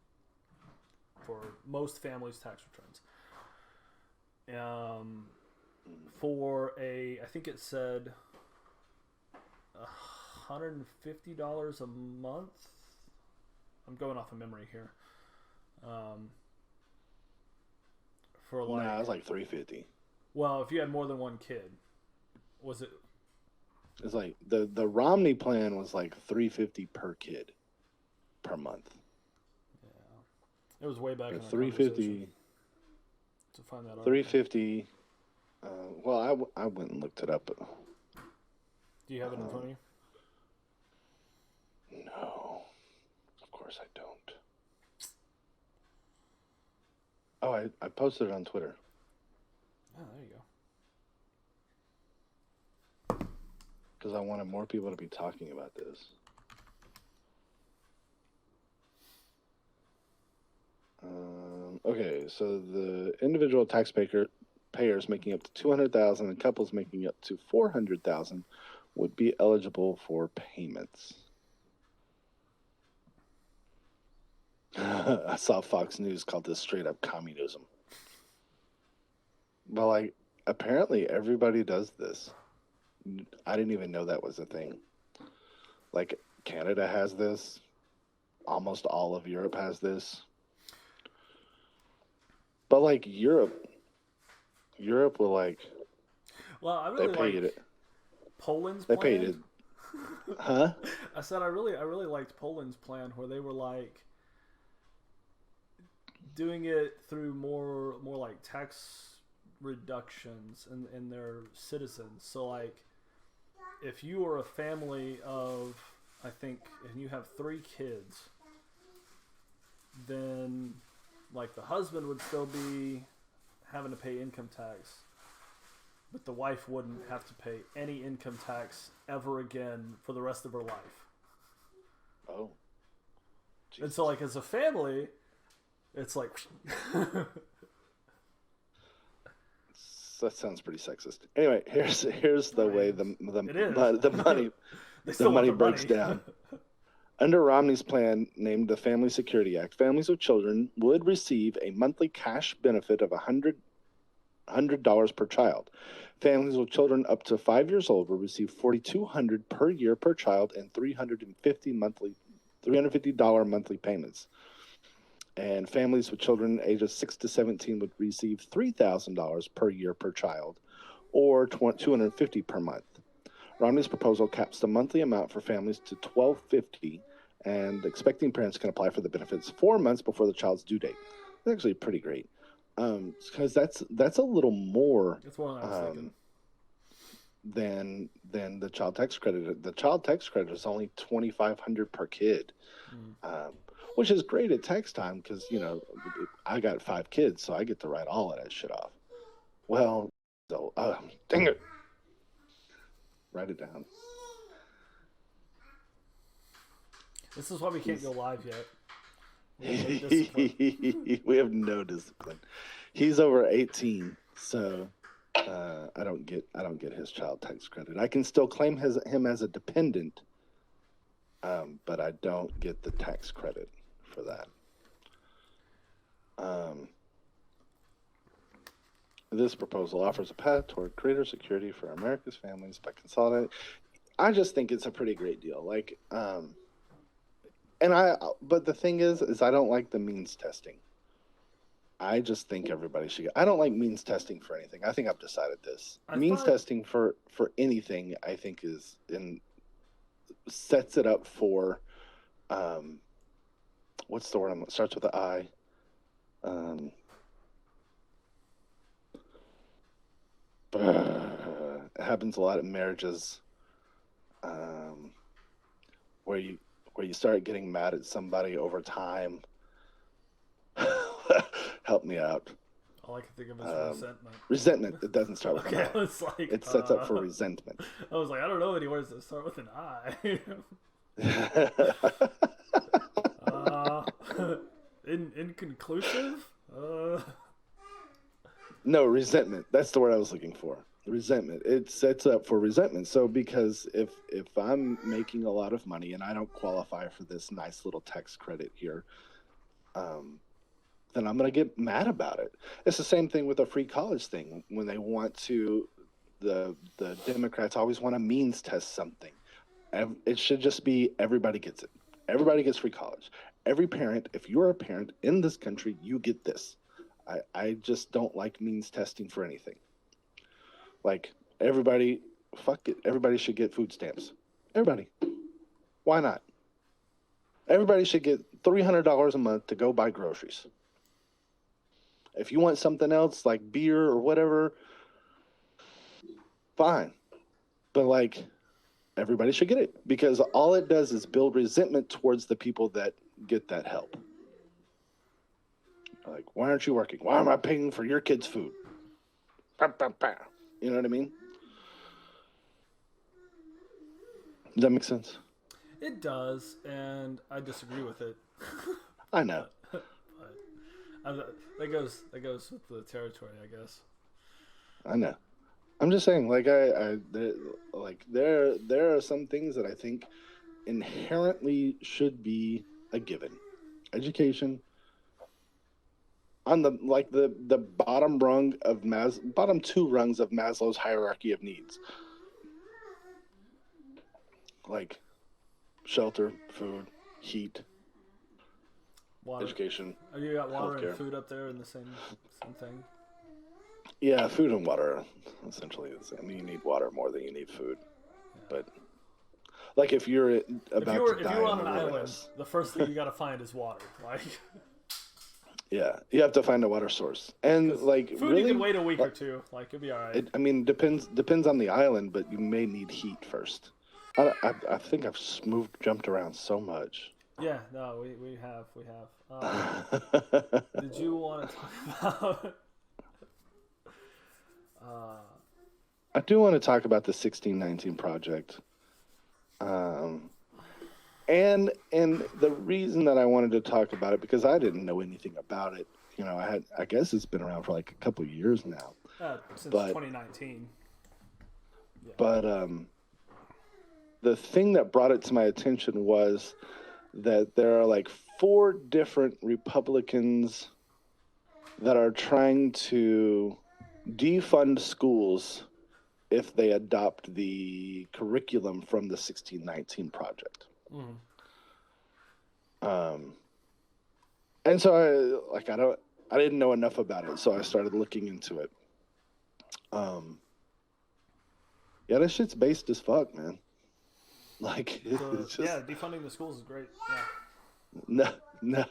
for most families' tax returns. I think it said $150 a month. I'm going off of memory here. For like, it was like $350. Well, if you had more than one kid, was it? It's like the Romney plan was like $350 per kid per month. Yeah, it was way back in $350 to find that. $350. Well, I went and looked it up. Do you have it in front of you? No, of course I don't. Oh, I posted it on Twitter. Oh, there you go. Because I wanted more people to be talking about this. Okay, so the individual taxpayers making up to $200,000 and couples making up to $400,000 would be eligible for payments. I saw Fox News called this straight up communism. But like, apparently everybody does this. I didn't even know that was a thing. Like, Canada has this. Almost all of Europe has this. But like Europe will like Well, I They really paid like it. Poland's They plan. paid it. Huh? I said I really liked Poland's plan where they were like doing it through more like tax reductions in their citizens. So like if you are a family of I think and you have 3 kids, then like the husband would still be having to pay income tax, but the wife wouldn't have to pay any income tax ever again for the rest of her life. Oh. And Jesus. so like as a family, it's like That sounds pretty sexist. Anyway, here's the way the it is. the money They the still want money the breaks money. down. Under Romney's plan, named the Family Security Act, families with children would receive a monthly cash benefit of $100 per child. Families with children up to 5 years old will receive $4,200 per year per child and $350 monthly payments. And families with children ages 6 to 17 would receive $3,000 per year per child, or $250 per month. Romney's proposal caps the monthly amount for families to $1,250, and expecting parents can apply for the benefits 4 months before the child's due date. That's actually pretty great, because that's a little more That's what I was thinking. than the child tax credit. The child tax credit is only $2,500 per kid, which is great at tax time because I got 5 kids, so I get to write all of that shit off. Well, so dang it. Write it down. This is why we can't go live yet. We have no discipline. He's over 18, so I don't get his child tax credit. I can still claim him as a dependent, but I don't get the tax credit for that. This proposal offers a path toward greater security for America's families by consolidating. I just think it's a pretty great deal. Like, but the thing is I don't like the means testing. I just think everybody should I don't like means testing for anything. I think I've decided this. Means testing for anything, I think, sets it up for, what's the word? Starts with the I. It happens a lot in marriages, where you start getting mad at somebody over time. Help me out. All I can think of is resentment. Resentment. It doesn't start with an I. It's like, it sets up for resentment. I was like, I don't know any words that start with an I. Inconclusive? No, resentment. That's the word I was looking for. Resentment. It sets up for resentment. So because if I'm making a lot of money and I don't qualify for this nice little tax credit here, then I'm going to get mad about it. It's the same thing with the free college thing. When they want to, the Democrats always want to means test something. It should just be everybody gets it. Everybody gets free college. Every parent, if you're a parent in this country, you get this. I just don't like means testing for anything. Like, everybody, fuck it. Everybody should get food stamps. Everybody. Why not? Everybody should get $300 a month to go buy groceries. If you want something else, like beer or whatever, fine. But, like, everybody should get it. Because all it does is build resentment towards the people that get that help. Like, why aren't you working? Why am I paying for your kids' food? You know what I mean? Does that make sense? It does, and I disagree with it. I know. but that goes with the territory, I guess. I know. I'm just saying, like, there are some things that I think inherently should be a given. Education. On the bottom bottom 2 rungs of Maslow's hierarchy of needs, like shelter, food, heat, water. Education. Have you got water healthcare. And food up there in the same thing? Yeah, food and water are essentially the same. You need water more than you need food. But like if you're about to die if you're in on the an island, wilderness, the first thing you got to find is water. Like, yeah, you have to find a water source. And like food, really, you can wait a week or two. Like, it'll be all right. I mean, depends on the island, but you may need heat first. I think I've jumped around so much. Yeah, no, we have. Did you want to talk about? I do want to talk about the 1619 project. And the reason that I wanted to talk about it, because I didn't know anything about it. You know, I guess it's been around for like a couple of years now. Since 2019. Yeah. But the thing that brought it to my attention was that there are like 4 different Republicans that are trying to defund schools if they adopt the curriculum from the 1619 project. Mm. And so I didn't know enough about it, so I started looking into it. Yeah, that shit's based as fuck, man. Like, it's just, yeah, defunding the schools is great. Yeah. No,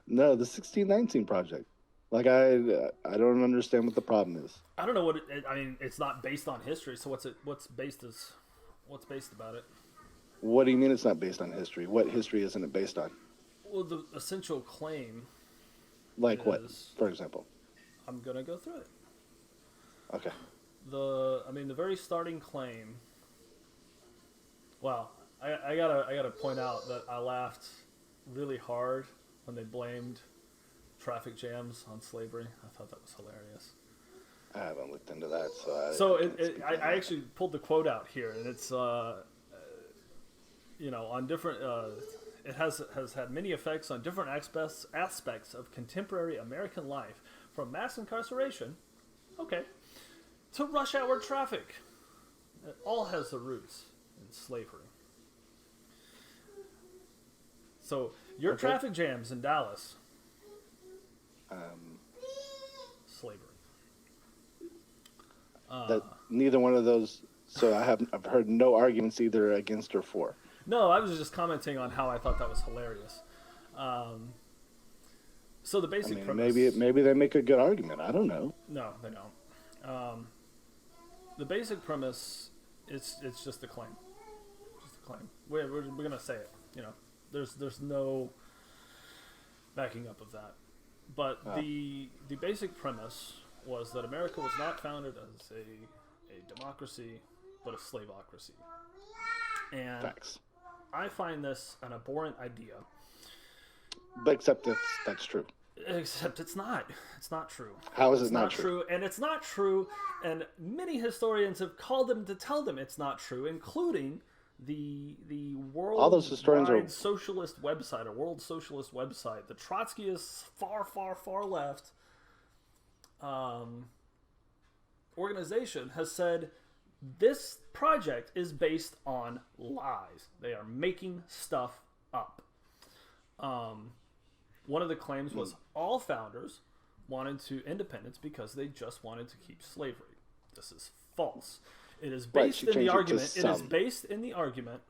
the 1619 project. Like, I don't understand what the problem is. I don't know what I mean. It's not based on history, so what's based about it? What do you mean it's not based on history? What history isn't it based on? Well, the essential claim. Like what, for example? I'm gonna go through it. Okay. The very starting claim. Well, I gotta point out that I laughed really hard when they blamed traffic jams on slavery. I thought that was hilarious. I haven't looked into that, so I actually pulled the quote out here, and it's on different. It has had many effects on different aspects of contemporary American life, from mass incarceration, to rush hour traffic. It all has the roots in slavery. So your traffic jams in Dallas. Slavery. That neither one of those. So I've heard no arguments either against or for. No, I was just commenting on how I thought that was hilarious. So the basic premise. Maybe they make a good argument. I don't know. No, they don't. The basic premise, it's just a claim. Just a claim. We're gonna say it. There's no backing up of that. But the basic premise was that America was not founded as a democracy, but a slaveocracy. And Facts. I find this an abhorrent idea. But except that's true. Except it's not. It's not true. How is it not true? And it's not true. And many historians have called them to tell them it's not true, including the world all those historians are socialist website, a world socialist website. The Trotskyist far left organization has said this project is based on lies. They are making stuff up. One of the claims was all founders wanted independence because they just wanted to keep slavery. This is false. It is based in the argument. It is based in the argument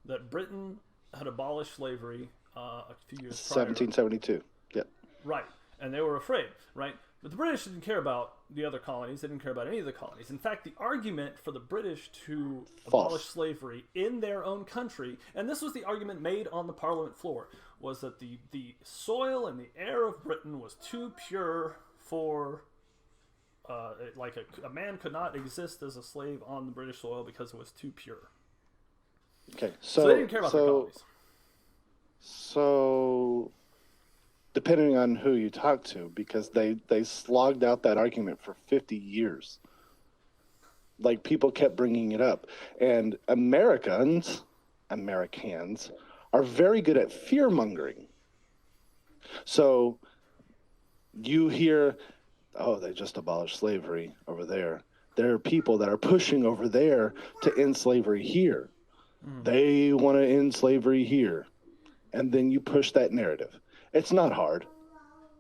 that Britain had abolished slavery a few years prior. 1772. Yep. Right, and they were afraid. Right, but the British didn't care about the other colonies. They didn't care about any of the colonies. In fact, the argument for the British to abolish slavery in their own country, and this was the argument made on the Parliament floor, was that the soil and the air of Britain was too pure for. A man could not exist as a slave on the British soil because it was too pure. Okay, so they didn't care about their colonies. So, depending on who you talk to, because they slogged out that argument for 50 years. Like, people kept bringing it up. And Americans are very good at fear-mongering. So, you hear... oh, they just abolished slavery over there. There are people that are pushing over there to end slavery here. They want to end slavery here. And then you push that narrative. It's not hard.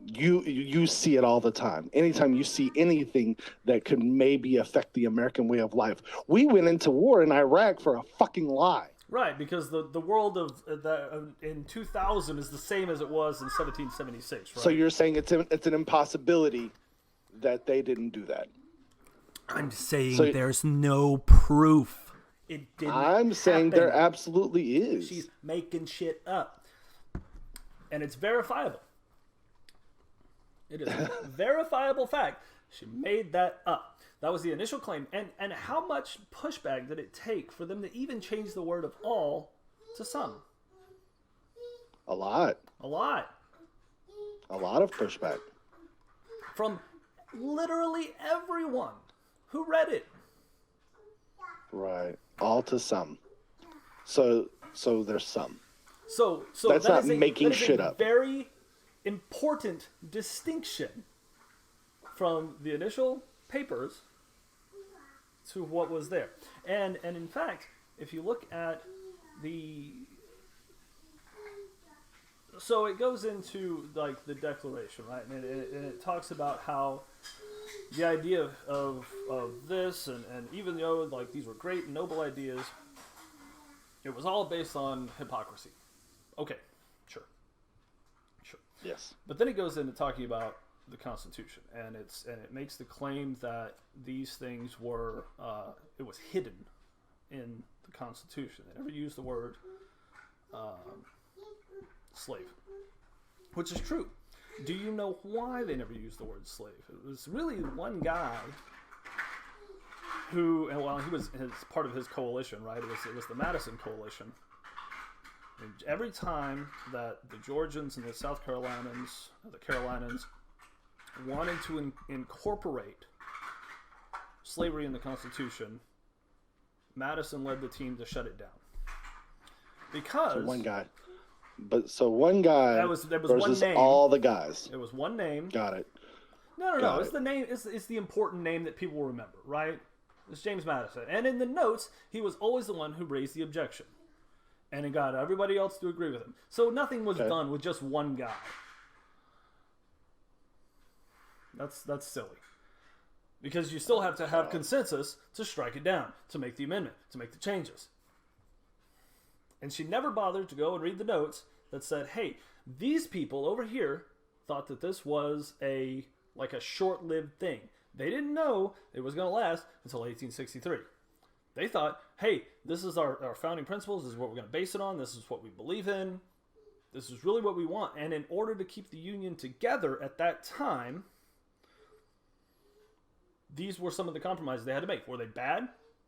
You see it all the time. Anytime you see anything that could maybe affect the American way of life. We went into war in Iraq for a fucking lie. Right, because the world of in 2000 is the same as it was in 1776, right? So you're saying it's an impossibility that they didn't do that. I'm saying there's no proof. It didn't I'm saying happen. there absolutely is. She's making shit up. And it's verifiable. It is a verifiable fact. She made that up. That was the initial claim. And how much pushback did it take for them to even change the word of all to some? A lot. A lot. A lot of pushback. From literally everyone who read it. Right. All to some. So there's some. So that's that not making shit up. Very important distinction from the initial papers to what was there. And in fact, if you look at so it goes into like the Declaration, right? And it talks about how the idea of this and even though like these were great and noble ideas, it was all based on hypocrisy. Okay, sure. Yes. But then it goes into talking about the Constitution, and it makes the claim that these things were it was hidden in the Constitution. They never used the word slave, which is true. Do you know why they never used the word slave? It was really one guy who, and well, he was part of his coalition, right? It was the Madison Coalition. And every time that the Georgians and the South Carolinians, the Carolinians, wanted to incorporate slavery in the Constitution, Madison led the team to shut it down. Because so one guy. One guy there was versus one name. All the guys. It was one name. Got it. No. It's the name. It's the important name that people remember, right? It's James Madison. And in the notes, he was always the one who raised the objection. And it got everybody else to agree with him. So nothing was done with just one guy. That's silly. Because you still have to have consensus to strike it down, to make the amendment, to make the changes. And she never bothered to go and read the notes that said, hey, these people over here thought that this was a short-lived thing. They didn't know it was going to last until 1863. They thought, hey, this is our founding principles. This is what we're going to base it on. This is what we believe in. This is really what we want. And in order to keep the Union together at that time, these were some of the compromises they had to make. Were they bad?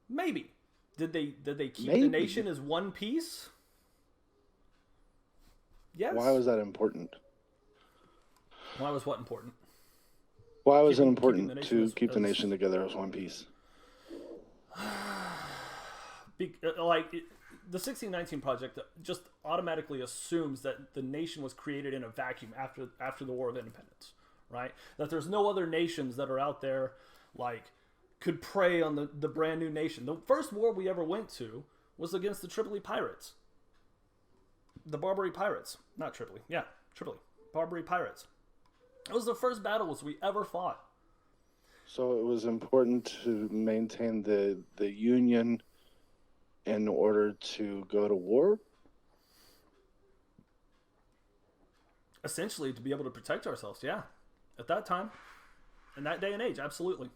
Maybe. Did they keep the nation as one piece? Yes. Why was that important? Why was what important? Why was it important to keep the nation together as one piece? The 1619 Project just automatically assumes that the nation was created in a vacuum after the War of Independence, right? That there's no other nations that are out there could prey on the brand new nation. The first war we ever went to was against the Tripoli pirates. The Barbary pirates. Not Tripoli. Yeah, Tripoli. Barbary pirates. It was the first battles we ever fought. So it was important to maintain the Union in order to go to war? Essentially, to be able to protect ourselves, yeah. At that time. In that day and age, absolutely.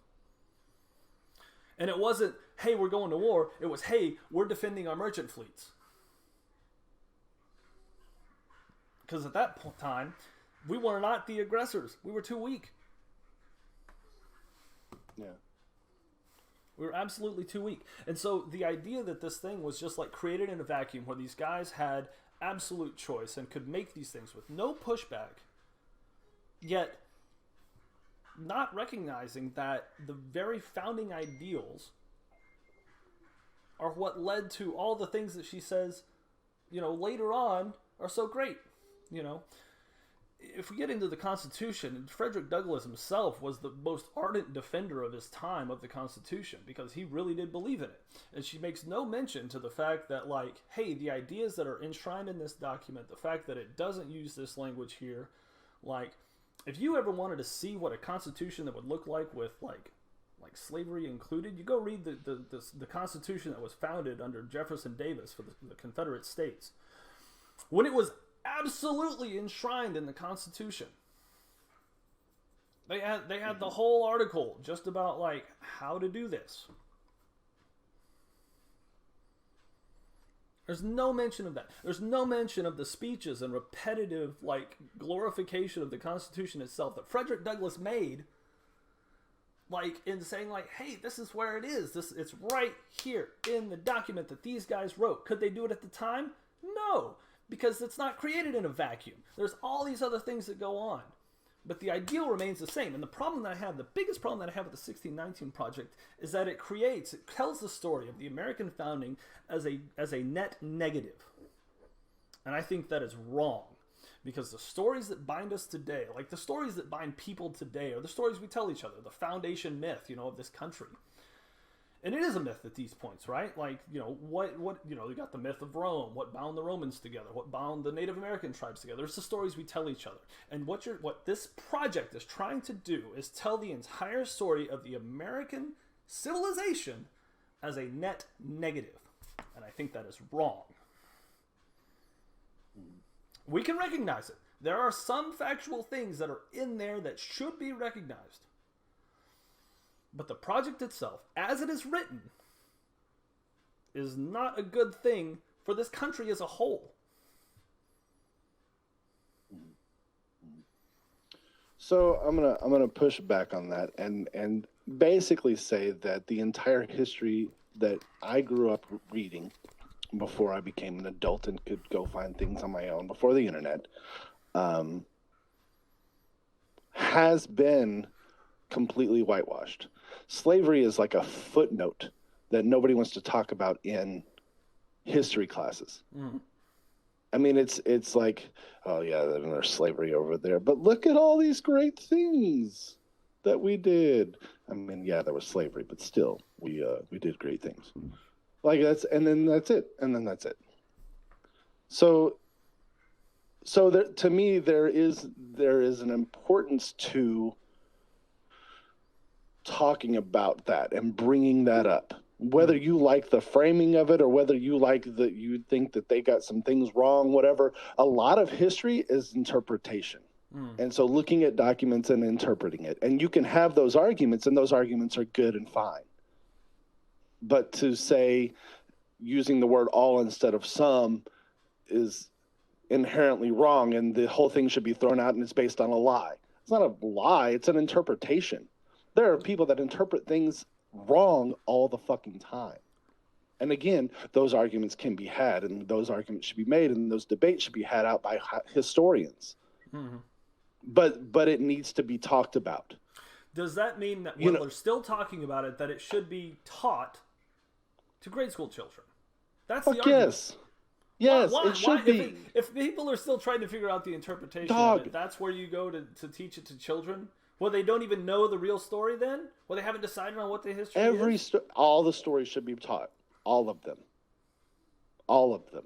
And it wasn't, hey, we're going to war. It was, hey, we're defending our merchant fleets. Because at that time, we were not the aggressors. We were too weak. Yeah. We were absolutely too weak. And so the idea that this thing was just created in a vacuum where these guys had absolute choice and could make these things with no pushback, yet not recognizing that the very founding ideals are what led to all the things that she says, later on are so great. If we get into the Constitution, Frederick Douglass himself was the most ardent defender of his time of the Constitution because he really did believe in it. And she makes no mention to the fact that, hey, the ideas that are enshrined in this document, the fact that it doesn't use this language here, if you ever wanted to see what a constitution that would look like with like slavery included, you go read the Constitution that was founded under Jefferson Davis for the Confederate States. When it was absolutely enshrined in the Constitution, they had the whole article just about like how to do this. There's no mention of that. There's no mention of the speeches and repetitive like glorification of the Constitution itself that Frederick Douglass made, like in saying like, hey, this is where it is. It's right here in the document that these guys wrote. Could they do it at the time? No, because it's not created in a vacuum. There's all these other things that go on. But the ideal remains the same. And the problem that I have, the biggest problem that I have with the 1619 Project is that it tells the story of the American founding as a net negative. And I think that is wrong. Because the stories that bind us today, like the stories that bind people today, are the stories we tell each other, the foundation myth, of this country. And it is a myth at these points, right? Like, what you got the myth of Rome, what bound the Romans together, what bound the Native American tribes together. It's the stories we tell each other. And what this project is trying to do is tell the entire story of the American civilization as a net negative. And I think that is wrong. We can recognize it. There are some factual things that are in there that should be recognized. But the project itself, as it is written, is not a good thing for this country as a whole. So I'm gonna push back on that and basically say that the entire history that I grew up reading before I became an adult and could go find things on my own before the internet, has been completely whitewashed. Slavery is like a footnote that nobody wants to talk about in history classes. Mm. I mean, it's like, oh yeah, there's slavery over there, but look at all these great things that we did. I mean, yeah, there was slavery, but still, we did great things. Like and then that's it. So there, to me, there is an importance to talking about that and bringing that up, whether you like the framing of it or whether you think that they got some things wrong, whatever. A lot of history is interpretation. And so looking at documents and interpreting it, and you can have those arguments, and those arguments are good and fine. But to say using the word all instead of some is inherently wrong, and the whole thing should be thrown out and it's based on a lie. It's not a lie, it's an interpretation. There are people that interpret things wrong all the fucking time. And again, those arguments can be had, and those arguments should be made, and those debates should be had out by historians. Mm-hmm. But it needs to be talked about. Does that mean that when we're still talking about it, that it should be taught to grade school children? That's the argument. Yes, it should be. If people are still trying to figure out the interpretation of it, that's where you go to teach it to children? Well, they don't even know the real story then? Well, they haven't decided on what the history is? All the stories should be taught. All of them. All of them.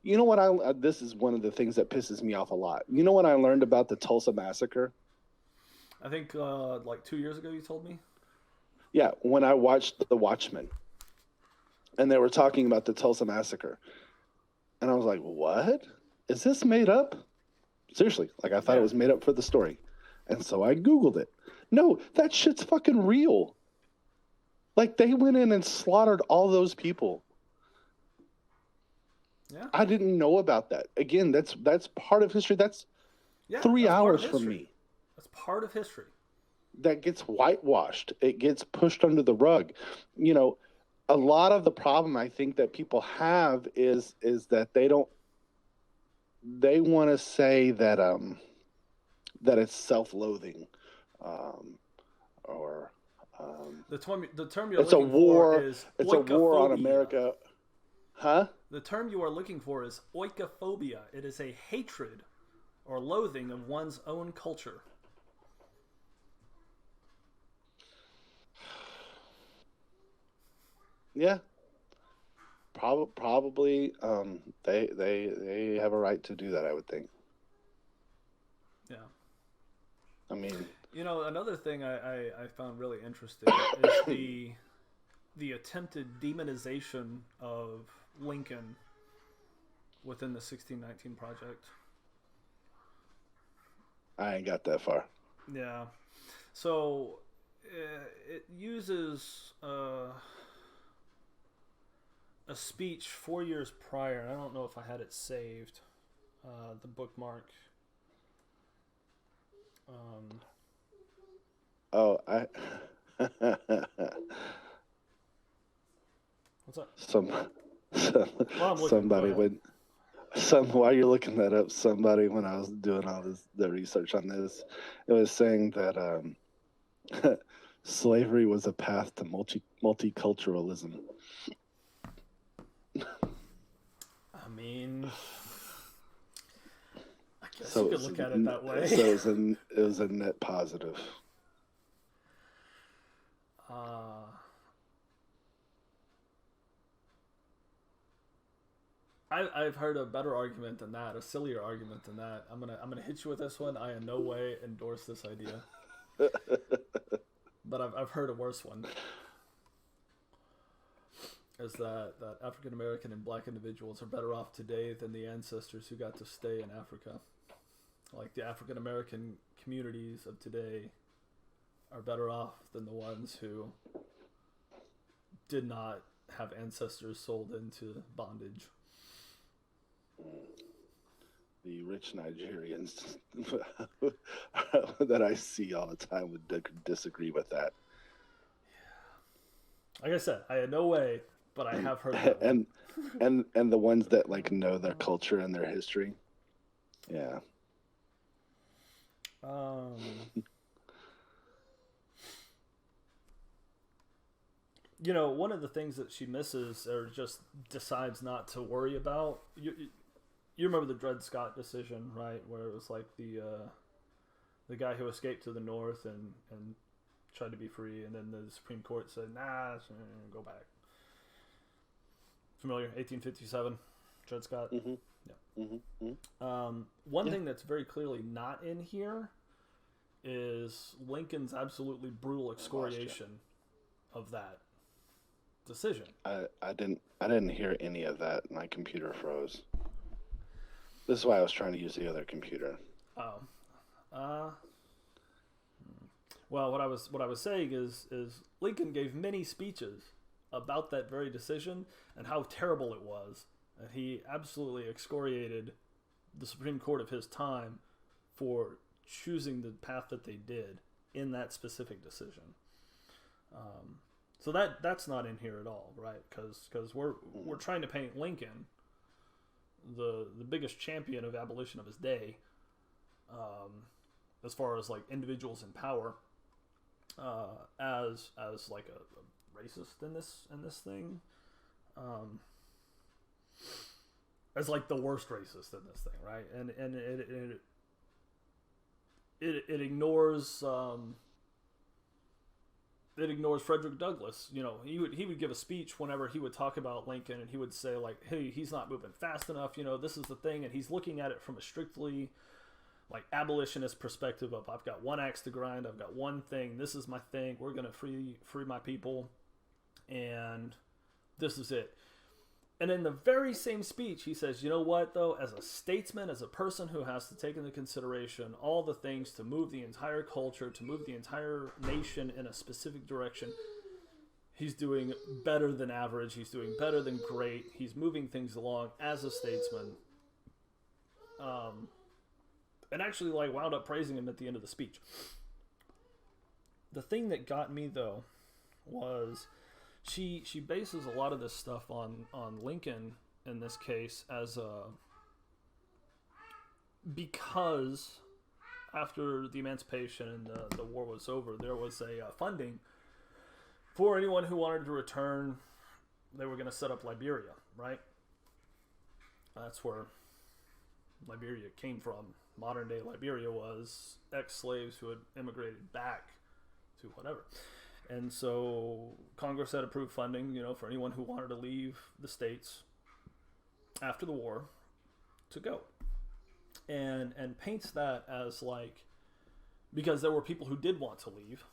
You know what? This is one of the things that pisses me off a lot. You know what I learned about the Tulsa Massacre? I think like 2 years ago you told me? Yeah, when I watched The Watchmen. And they were talking about the Tulsa Massacre. And I was like, what? Is this made up? Seriously, like I thought it was made up for the story. And so I Googled it. No, that shit's fucking real. Like, they went in and slaughtered all those people. Yeah. I didn't know about that. Again, that's part of history. That's 3 hours from me. That's part of history. That gets whitewashed. It gets pushed under the rug. A lot of the problem I think that people have is that they want to say that it's self-loathing, or the term you're looking for is oikophobia. It's a war on America. Huh? The term you are looking for is oikophobia. It is a hatred or loathing of one's own culture. Yeah. Probably they have a right to do that, I would think. Yeah. I mean, Another thing I found really interesting is the attempted demonization of Lincoln within the 1619 Project. I ain't got that far. Yeah. So it uses a speech 4 years prior. I don't know if I had it saved, the bookmark. Oh, What's up? Somebody went. While you're looking that up, somebody, when I was doing all the research on this, it was saying that slavery was a path to multiculturalism. I mean, I guess you could look at it that way. So it was a net positive. I've heard a better argument than that, a sillier argument than that. I'm gonna hit you with this one. I in no way endorse this idea, but I've heard a worse one. Is that African American and Black individuals are better off today than the ancestors who got to stay in Africa. Like the African American communities of today are better off than the ones who did not have ancestors sold into bondage. The rich Nigerians that I see all the time would disagree with that. Like I said, I had no way, but I have heard that and the ones that like know their culture and their history. Yeah. One of the things that she misses or just decides not to worry about, you remember the Dred Scott decision, right? Where it was like the guy who escaped to the north and tried to be free, and then the Supreme Court said, nah, go back. Familiar? 1857, Dred Scott. Mm-hmm. Yeah. Mm-hmm. One thing that's very clearly not in here is Lincoln's absolutely brutal excoriation of that decision. I didn't hear any of that. My computer froze. This is why I was trying to use the other computer. Oh. Well, what I was saying is Lincoln gave many speeches about that very decision and how terrible it was. And he absolutely excoriated the Supreme Court of his time for choosing the path that they did in that specific decision. So that's not in here at all, right? Because we're trying to paint Lincoln, the biggest champion of abolition of his day, as far as like individuals in power, as like a racist in this thing, as like the worst racist in this thing, right? And it ignores Frederick Douglass. He would give a speech whenever he would talk about Lincoln, and he would say like, hey, he's not moving fast enough, this is the thing, and he's looking at it from a strictly like abolitionist perspective of, I've got one axe to grind, I've got one thing, this is my thing, we're gonna free my people, and this is it. And in the very same speech, he says, you know what, though, as a statesman, as a person who has to take into consideration all the things to move the entire culture, to move the entire nation in a specific direction, he's doing better than average, he's doing better than great, he's moving things along as a statesman. And actually, like, wound up praising him at the end of the speech. The thing that got me, though, was she bases a lot of this stuff on Lincoln in this case as because after the emancipation and the war was over, there was a funding for anyone who wanted to return. They were going to set up Liberia, right? That's where Liberia came from. Modern day Liberia was ex-slaves who had immigrated back to whatever. And so Congress had approved funding, for anyone who wanted to leave the States after the war to go. And paints that as like, because there were people who did want to leave.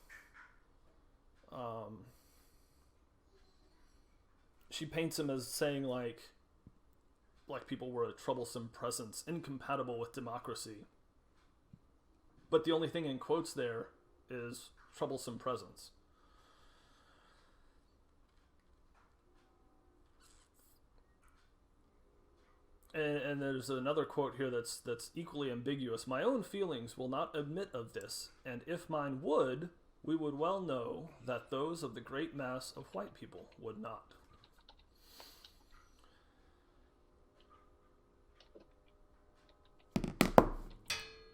She paints him as saying like black people were a troublesome presence, incompatible with democracy. But the only thing in quotes there is troublesome presence. And there's another quote here that's equally ambiguous. My own feelings will not admit of this, and if mine would, we would well know that those of the great mass of white people would not.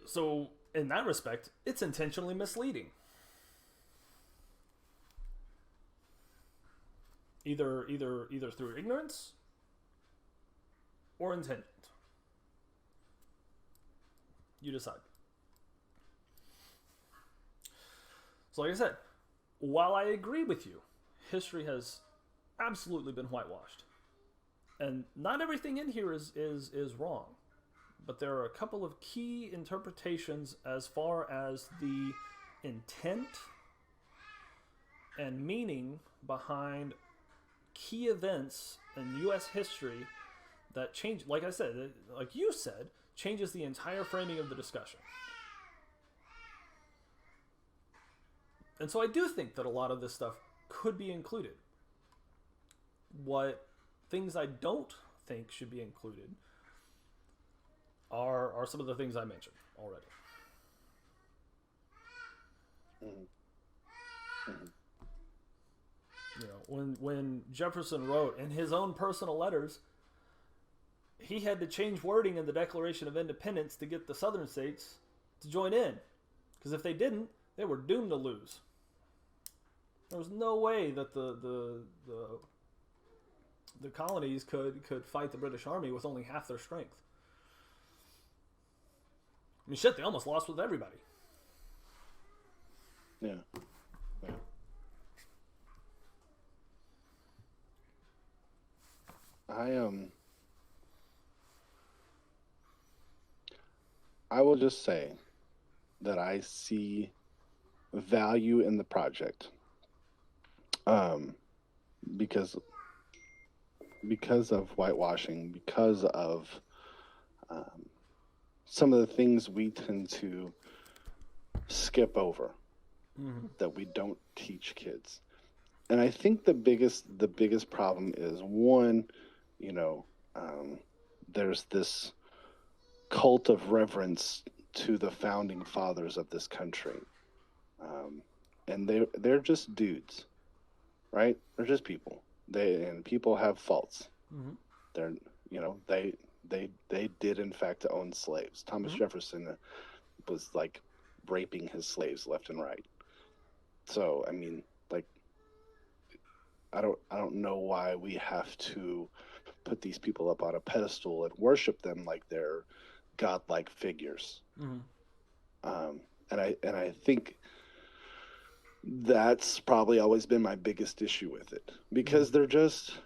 So, in that respect, it's intentionally misleading. Either through ignorance or intent. You decide. So like I said, while I agree with you, history has absolutely been whitewashed. And not everything in here is wrong. But there are a couple of key interpretations as far as the intent and meaning behind key events in U.S. history that change, like I said, like you said, changes the entire framing of the discussion. And so I do think that a lot of this stuff could be included. What things I don't think should be included are some of the things I mentioned already. Mm-hmm. Mm-hmm. You know, when Jefferson wrote in his own personal letters, he had to change wording in the Declaration of Independence to get the southern states to join in. Because if they didn't, they were doomed to lose. There was no way that the colonies could fight the British Army with only half their strength. I mean, shit, they almost lost with everybody. Yeah. Yeah. I will just say that I see value in the project. Because of whitewashing, because of some of the things we tend to skip over, that we don't teach kids. And I think the biggest problem is, one, there's this cult of reverence to the founding fathers of this country. And they're just dudes, right? They're just people. And people have faults. Mm-hmm. They did in fact own slaves. Thomas Jefferson was like raping his slaves left and right. So I mean, like, I don't know why we have to put these people up on a pedestal and worship them like they're godlike figures. Mm-hmm. And I think that's probably always been my biggest issue with it, because they're just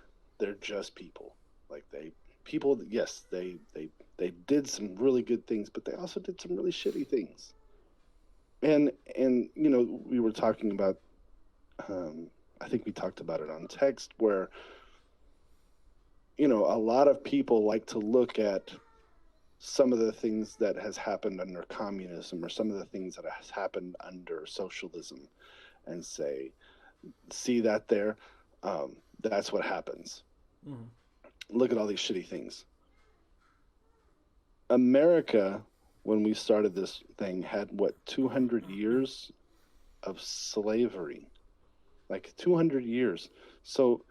people. Like yes, they did some really good things, but they also did some really shitty things. And we were talking about, I think we talked about it on text, where a lot of people like to look at some of the things that has happened under communism or some of the things that has happened under socialism and say, see that there? That's what happens. Mm-hmm. Look at all these shitty things. America, when we started this thing, had 200 years of slavery, like 200 years. So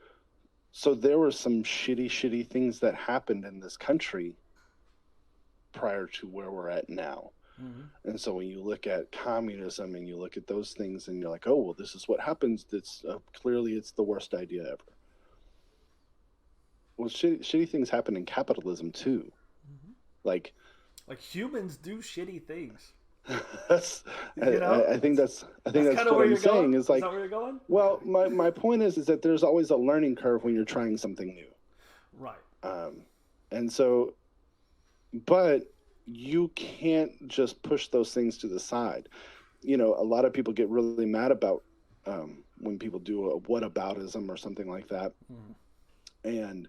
there were some shitty things that happened in this country prior to where we're at now. Mm-hmm. And so when you look at communism and you look at those things and you're like, oh, well, this is what happens. That's clearly it's the worst idea ever. Well, shitty things happen in capitalism too. Mm-hmm. Like humans do shitty things. I think that's what I'm saying. Is like, that where you're going? Well, my point is that there's always a learning curve when you're trying something new. Right. And so, but you can't just push those things to the side. a lot of people get really mad about when people do a whataboutism or something like that. And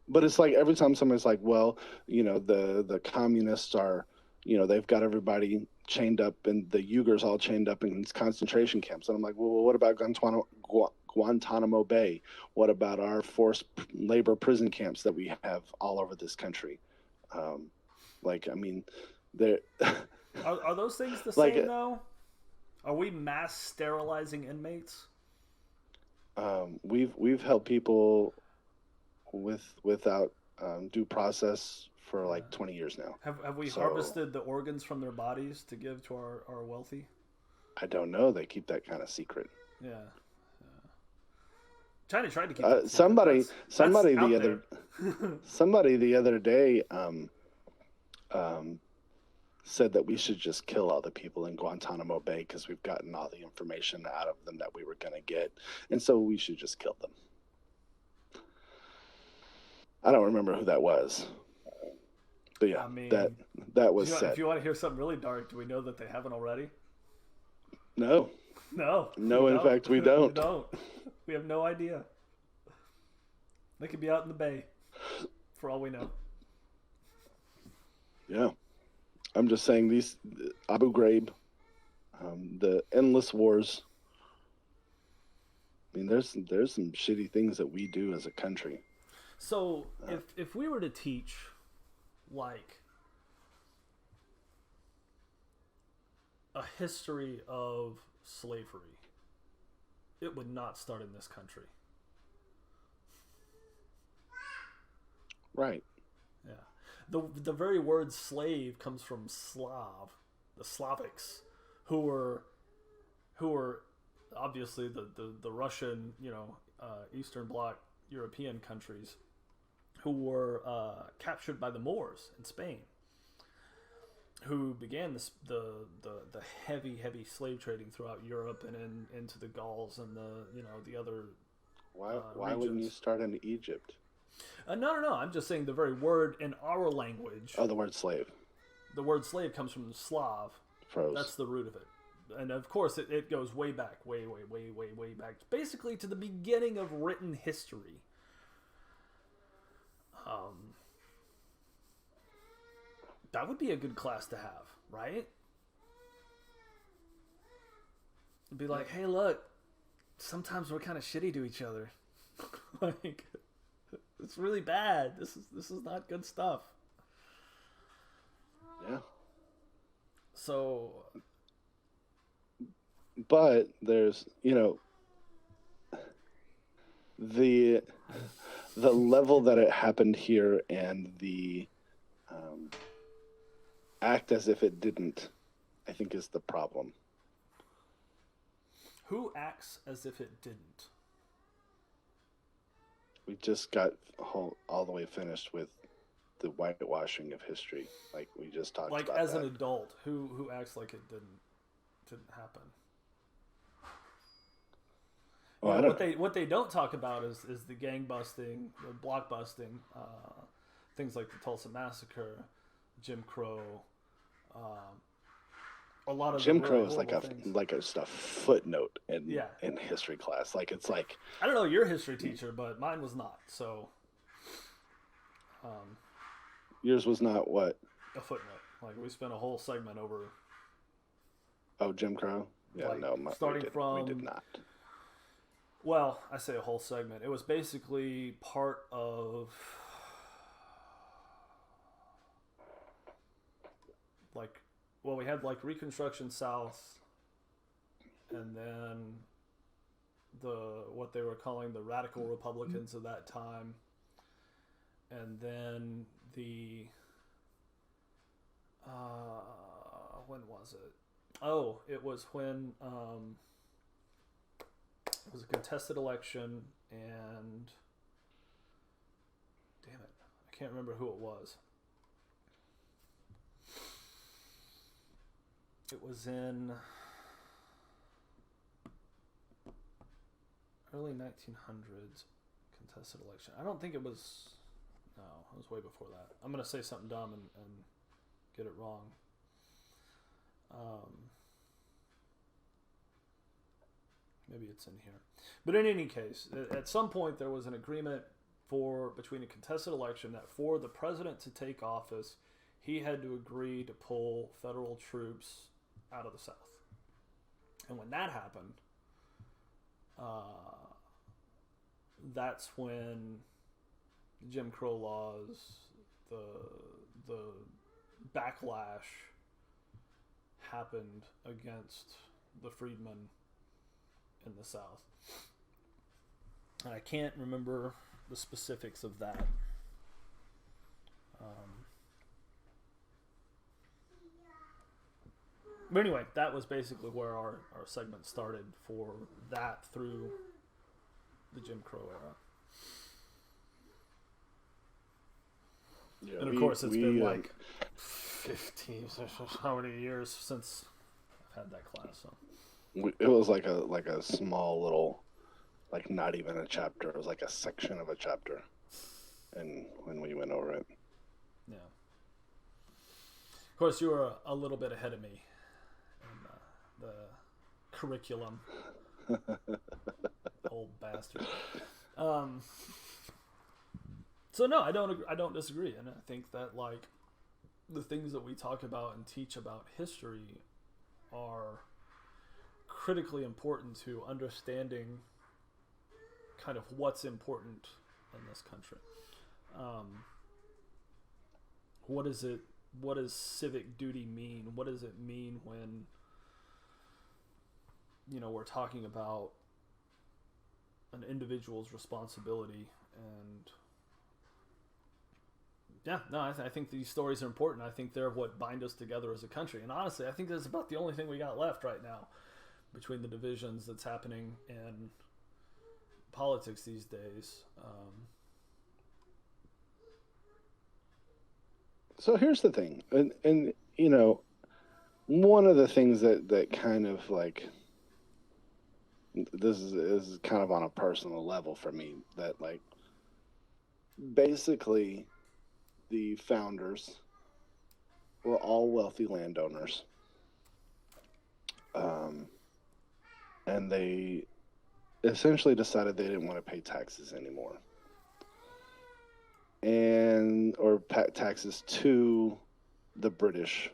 but it's like every time somebody's like, well, the communists are, they've got everybody chained up, and the Uyghurs all chained up in these concentration camps. And I'm like, well, what about Guantanamo Bay? What about our forced labor prison camps that we have all over this country? They're are those things the like, same though? Are we mass sterilizing inmates? We've held people without due process for like 20 years now. Have we harvested the organs from their bodies to give to our wealthy? I don't know. They keep that kind of secret. Yeah. China tried to keep that somebody the other day said that we should just kill all the people in Guantanamo Bay because we've gotten all the information out of them that we were going to get, and so we should just kill them. I don't remember who that was, but yeah, that was said. If you want to hear something really dark, do we know that they haven't already? No. In fact, we don't. We don't. We have no idea. They could be out in the bay, for all we know. Yeah. I'm just saying these Abu Ghraib, the endless wars. I mean, there's some shitty things that we do as a country. So if we were to teach, like, a history of slavery, it would not start in this country. Right. Yeah. The very word slave comes from Slav, the Slavics, who were obviously the Russian, Eastern Bloc European countries, who were captured by the Moors in Spain, who began the heavy slave trading throughout Europe and into the Gauls and the other. Why wouldn't you start in Egypt? No. I'm just saying the very word in our language. Oh, the word slave. The word slave comes from the Slav. Froze. That's the root of it. And of course, it goes way back, way back, basically to the beginning of written history. That would be a good class to have, right? It'd be like, hey, look, sometimes we're kind of shitty to each other. Like, it's really bad. This is not good stuff. Yeah. So, but there's, the level that it happened here and the act as if it didn't, I think, is the problem. Who acts as if it didn't? We just got all the way finished with the whitewashing of history. Like we just talked about. Like as an adult, who acts like it didn't happen? Well, what they don't talk about is the gang busting, the block busting, things like the Tulsa Massacre, Jim Crow. A lot of Jim Crow is like just a footnote in history class. Like it's like, I don't know your history teacher, but mine was not. So yours was not what? A footnote. Like we spent a whole segment over. Oh, Jim Crow. Yeah, like, no, we did not. Well, I say a whole segment. It was basically part of we had like Reconstruction South, and then what they were calling the radical Republicans of that time, and then the when was it? Oh, it was when it was a contested election, and damn it, I can't remember who it was. It was in early 1900s, contested election. I don't think it was. No, it was way before that. I'm gonna say something dumb and get it wrong. Maybe it's in here. But in any case, at some point there was an agreement between a contested election that for the president to take office, he had to agree to pull federal troops out of the South. And when that happened, that's when Jim Crow laws, the backlash happened against the freedmen in the South. And I can't remember the specifics of that. But anyway, that was basically where our segment started for that through the Jim Crow era. Yeah, and of course, it's been like 15, how many years since I've had that class. So it was like a small little, like not even a chapter. It was like a section of a chapter, and when we went over it. Yeah. Of course, you were a little bit ahead of me in the curriculum. Old bastard. So no, I don't disagree, and I think that like the things that we talk about and teach about history are critically important to understanding kind of what's important in this country. What is it? What does civic duty mean? What does it mean when, we're talking about an individual's responsibility? And yeah, no, I think these stories are important. I think they're what bind us together as a country. And honestly, I think that's about the only thing we got left right now between the divisions that's happening in politics these days. So here's the thing, and one of the things that kind of like, this is kind of on a personal level for me, that like basically the founders were all wealthy landowners, and they essentially decided they didn't want to pay taxes anymore, or taxes to the British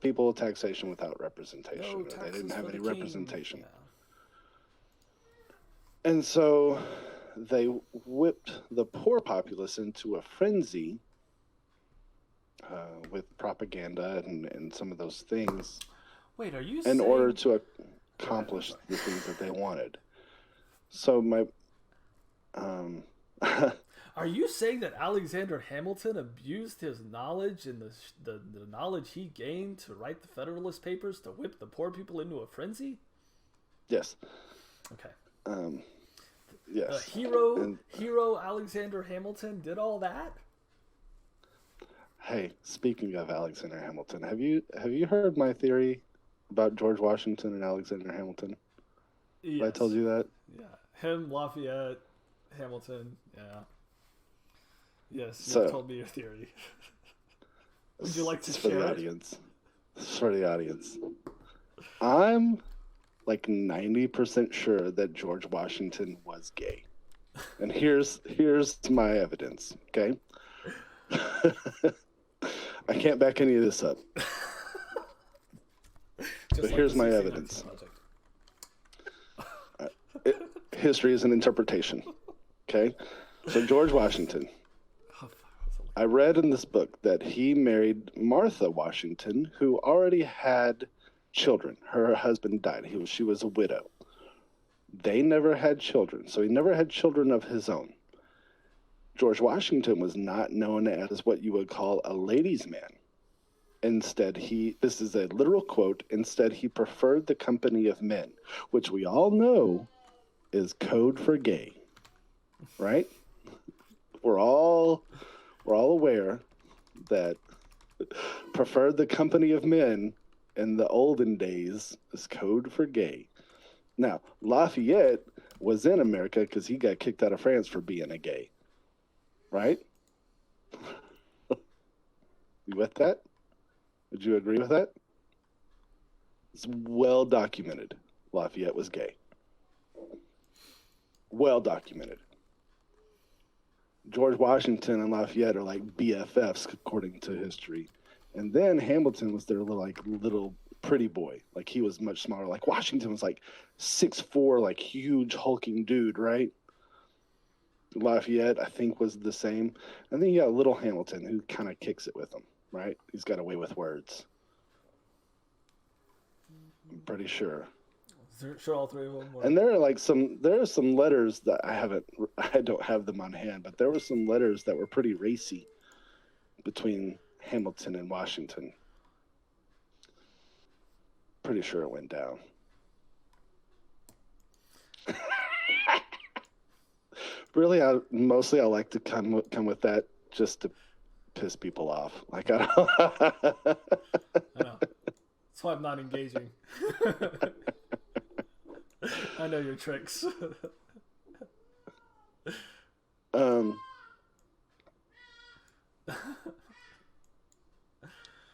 people, taxation without representation. They didn't have any representation. Yeah. And so they whipped the poor populace into a frenzy with propaganda and some of those things. Wait, are you in order to accomplish the things that they wanted? So my are you saying that Alexander Hamilton abused his knowledge and the knowledge he gained to write the Federalist Papers to whip the poor people into a frenzy? Yes. Okay. Yes. The hero Alexander Hamilton did all that? Hey, speaking of Alexander Hamilton, have you heard my theory about George Washington and Alexander Hamilton? Yes. I told you that? Yeah. Him, Lafayette, Hamilton, yeah. Yes, you told me your theory. Would you like to share it? It's for the audience. I'm like 90% sure that George Washington was gay. And here's my evidence, okay? I can't back any of this up. But here's my evidence. History is an interpretation, okay? So George Washington, I read in this book that he married Martha Washington, who already had children. Her husband died. She was a widow. They never had children, so he never had children of his own. George Washington was not known as what you would call a ladies' man. Instead, this is a literal quote, instead he preferred the company of men, which we all know is code for gay, right? We're all aware that preferred the company of men in the olden days is code for gay. Now, Lafayette was in America because he got kicked out of France for being a gay, right? You with that? Would you agree with that? It's well documented. Lafayette was gay. Well documented. George Washington and Lafayette are like BFFs according to history. And then Hamilton was their little pretty boy. Like he was much smaller. Like Washington was like 6'4", like huge hulking dude, right? Lafayette, I think, was the same. And then you got little Hamilton who kind of kicks it with him, right? He's got a way with words. I'm pretty sure. Sure, all three of them were. And there are some letters that I don't have them on hand, but there were some letters that were pretty racy between Hamilton and Washington. Pretty sure it went down. Really, I like to come with that just to piss people off. Like I don't. I know. That's why I'm not engaging. I know your tricks.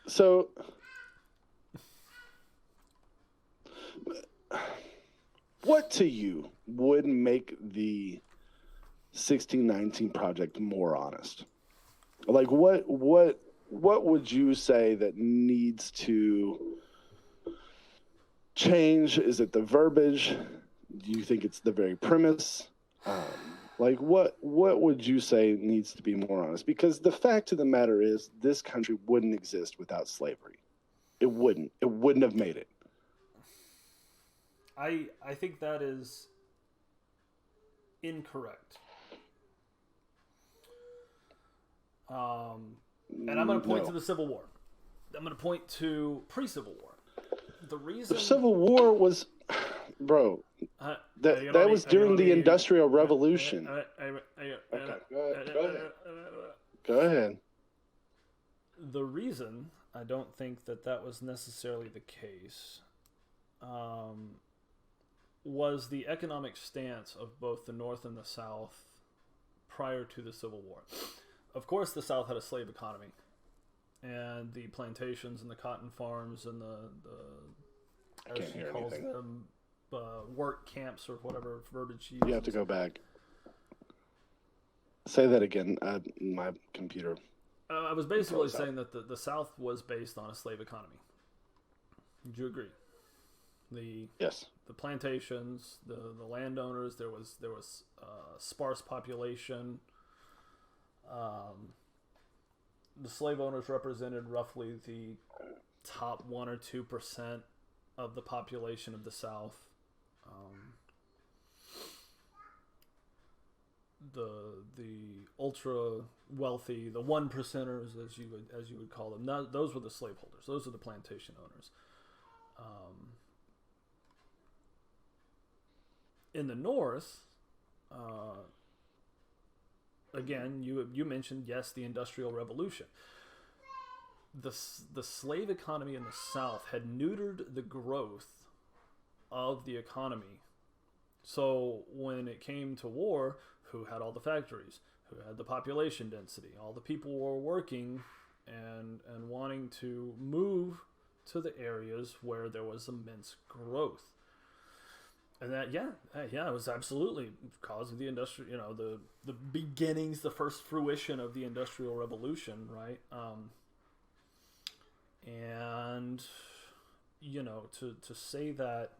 So, what to you would make the 1619 Project more honest? Like, what would you say that needs to change? Is it the verbiage? Do you think it's the very premise? Like, what would you say needs to be more honest? Because the fact of the matter is, this country wouldn't exist without slavery. It wouldn't. It wouldn't have made it. I think that is incorrect. And I'm going to point to the Civil War. I'm going to point to pre-Civil War. The reason the Civil War was, bro, that was during the Industrial Revolution. Okay, go ahead. The reason I don't think that was necessarily the case was the economic stance of both the North and the South prior to the Civil War. Of course, the South had a slave economy, and the plantations and the cotton farms and the as she calls them, work camps or whatever verbiage she uses. You have to go back. Say that again. My computer. I was basically saying that the South was based on a slave economy. Would you agree? Yes. The plantations, the landowners. There was sparse population. The slave owners represented roughly the top 1 or 2% of the population of the South. The ultra wealthy, the 1%ers, as you would call them, those were the slaveholders. Those are the plantation owners. In the North, again, you mentioned, yes, the Industrial Revolution. The slave economy in the South had neutered the growth of the economy. So when it came to war, who had all the factories? Who had the population density? All the people were working and wanting to move to the areas where there was immense growth. And that, it was absolutely because of the industrial, the beginnings, the first fruition of the Industrial Revolution, right? And, to say that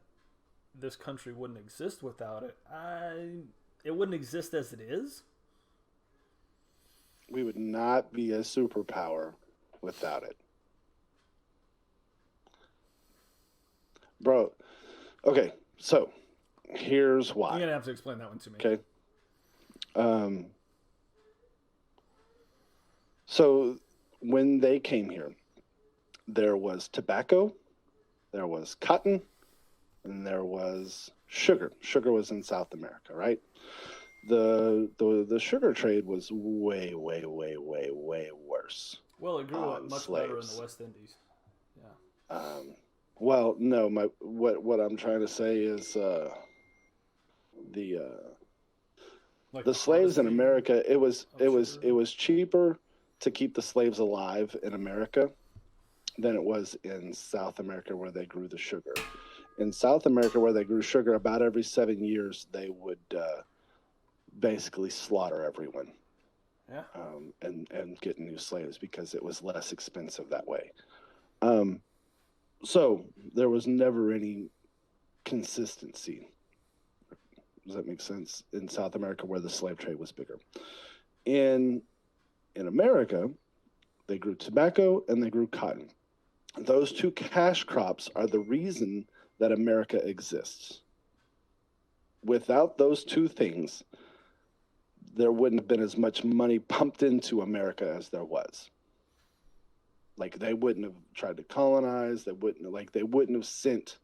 this country wouldn't exist without it, it wouldn't exist as it is. We would not be a superpower without it. Bro, okay, so here's why. You're going to have to explain that one to me. Okay. So when they came here, there was tobacco, there was cotton, and there was sugar. Sugar was in South America, right? The sugar trade was way, way, way, way, way worse. Well, it grew up much better in the West Indies. Yeah. Well, no, what I'm trying to say is the slaves in America. It was cheaper to keep the slaves alive in America than it was in South America where they grew the sugar. In South America where they grew sugar, about every 7 years they would basically slaughter everyone. Yeah. And get new slaves because it was less expensive that way. So there was never any consistency. Does that make sense? In South America where the slave trade was bigger. In America, they grew tobacco and they grew cotton. Those two cash crops are the reason that America exists. Without those two things, there wouldn't have been as much money pumped into America as there was. Like, they wouldn't have tried to colonize. They wouldn't have sent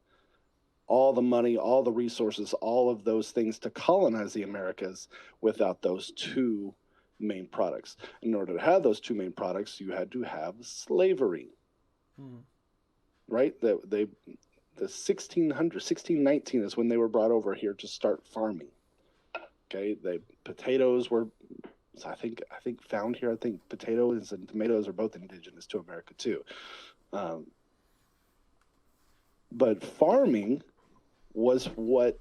all the money, all the resources, all of those things to colonize the Americas without those two main products. In order to have those two main products, you had to have slavery. Right? The 1619 is when they were brought over here to start farming. Okay, potatoes were, I think found here. I think potatoes and tomatoes are both indigenous to America too. But farming was what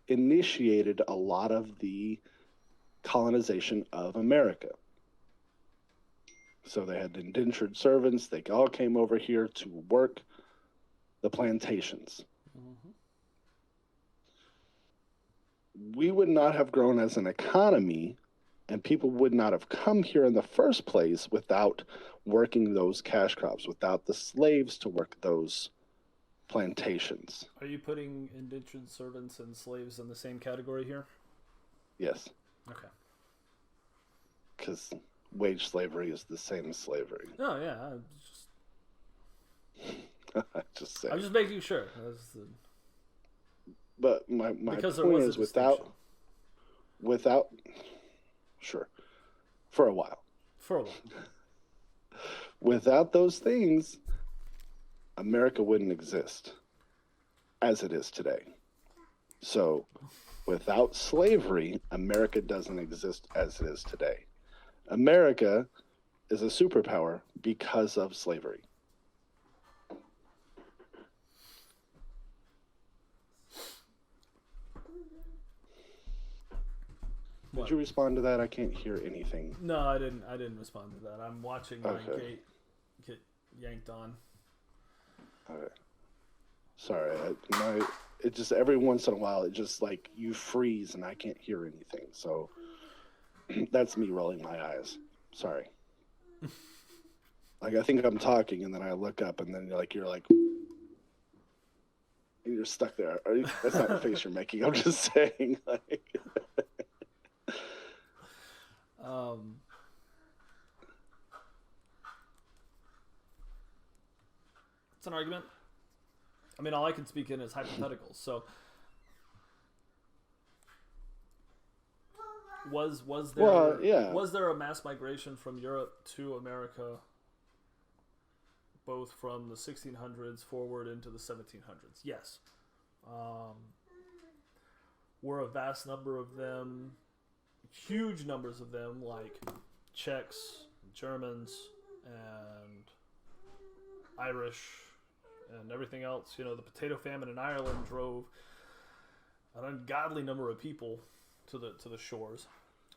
initiated a lot of the colonization of America. So they had indentured servants. They all came over here to work the plantations. Mm-hmm. We would not have grown as an economy, and people would not have come here in the first place without working those cash crops, without the slaves to work those plantations. Are you putting indentured servants and slaves in the same category here? Yes. Okay. Because wage slavery is the same as slavery. Oh, yeah. I'm just making sure. But my point is without, sure, for a while. Without those things, America wouldn't exist as it is today. So without slavery, America doesn't exist as it is today. America is a superpower because of slavery. Did you respond to that? I can't hear anything. No, I didn't respond to that. I'm watching my gate get yanked on. Okay. Sorry. It just every once in a while, it just like you freeze and I can't hear anything. So that's me rolling my eyes. Sorry. Like I think I'm talking and then I look up and then you're stuck there. That's not the face you're making. I'm just saying like. It's an argument. I mean, all I can speak in is hypotheticals. So, was there a mass migration from Europe to America, both from the 1600s forward into the 1700s? Yes. Were a vast number of them, huge numbers of them, like Czechs, Germans, and Irish, and everything else. You know, the potato famine in Ireland drove an ungodly number of people to the shores.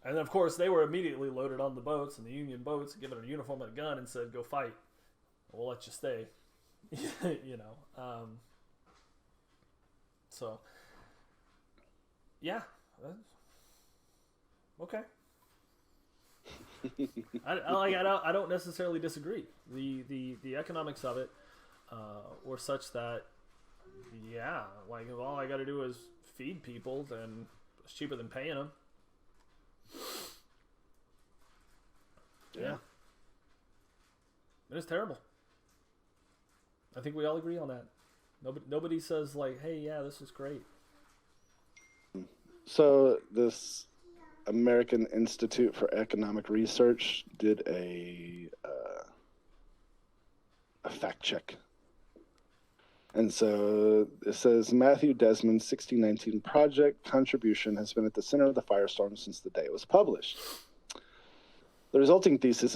And of course, they were immediately loaded on the boats, and the Union boats, given a uniform and a gun, and said, "Go fight. We'll let you stay." You know. So, yeah. Okay. I don't necessarily disagree. The economics of it were such that, yeah, like if all I got to do is feed people, then it's cheaper than paying them. Yeah. It is terrible. I think we all agree on that. Nobody says like, "Hey, yeah, this is great." So this American Institute for Economic Research did a fact check. And so it says Matthew Desmond's 1619 project contribution has been at the center of the firestorm since the day it was published. The resulting thesis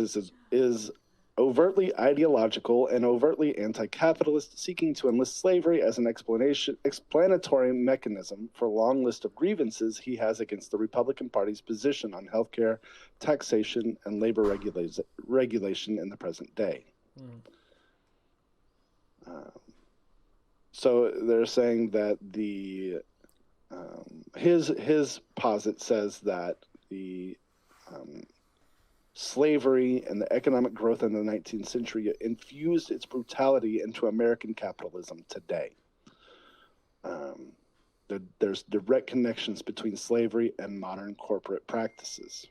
is overtly ideological and overtly anti-capitalist, seeking to enlist slavery as an explanatory mechanism for a long list of grievances he has against the Republican Party's position on healthcare, taxation, and labor regulation in the present day. So they're saying that his posit says that the slavery and the economic growth in the 19th century infused its brutality into American capitalism today. There's direct connections between slavery and modern corporate practices.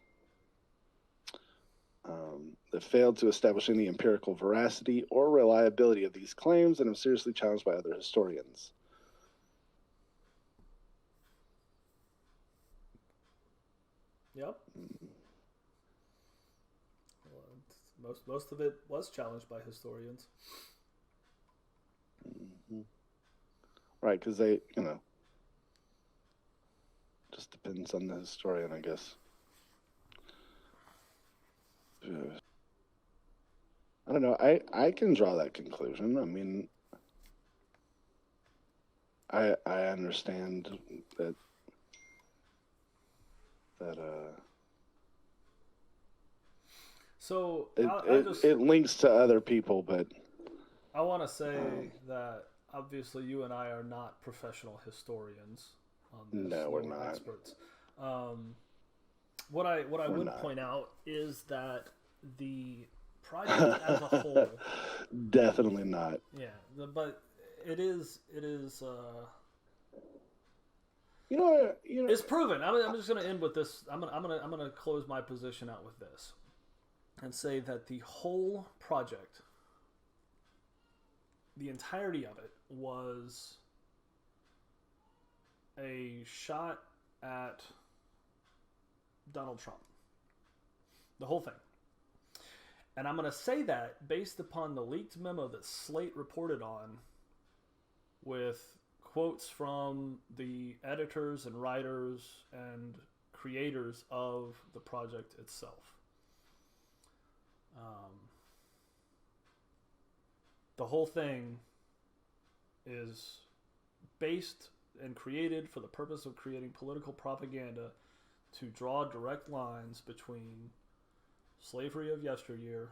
They failed to establish any empirical veracity or reliability of these claims and are seriously challenged by other historians. Yep. Most of it was challenged by historians. Right, because they, just depends on the historian, I guess. I don't know. I can draw that conclusion. I mean, I understand that so it links to other people, but I want to say that obviously you and I are not professional historians on this. No, we're not experts. What I would not. point out is that the project as a whole, definitely not. Yeah, but it is. It's proven. I'm just going to end with this. I'm going to close my position out with this, and say that the whole project, the entirety of it, was a shot at Donald Trump. The whole thing. And I'm going to say that based upon the leaked memo that Slate reported on, with quotes from the editors and writers and creators of the project itself. The whole thing is based and created for the purpose of creating political propaganda to draw direct lines between slavery of yesteryear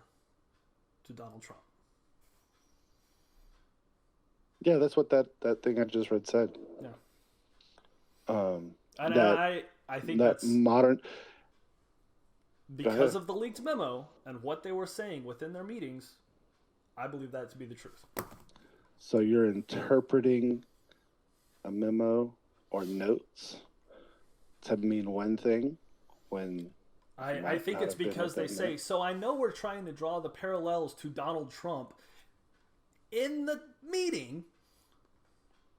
to Donald Trump. Yeah, that's what that thing I just read said. Yeah. And I think that's modern, because of the leaked memo and what they were saying within their meetings. I believe that to be the truth. So you're interpreting a memo or notes to mean one thing when I think it's because they say, so I know we're trying to draw the parallels to Donald Trump in the meeting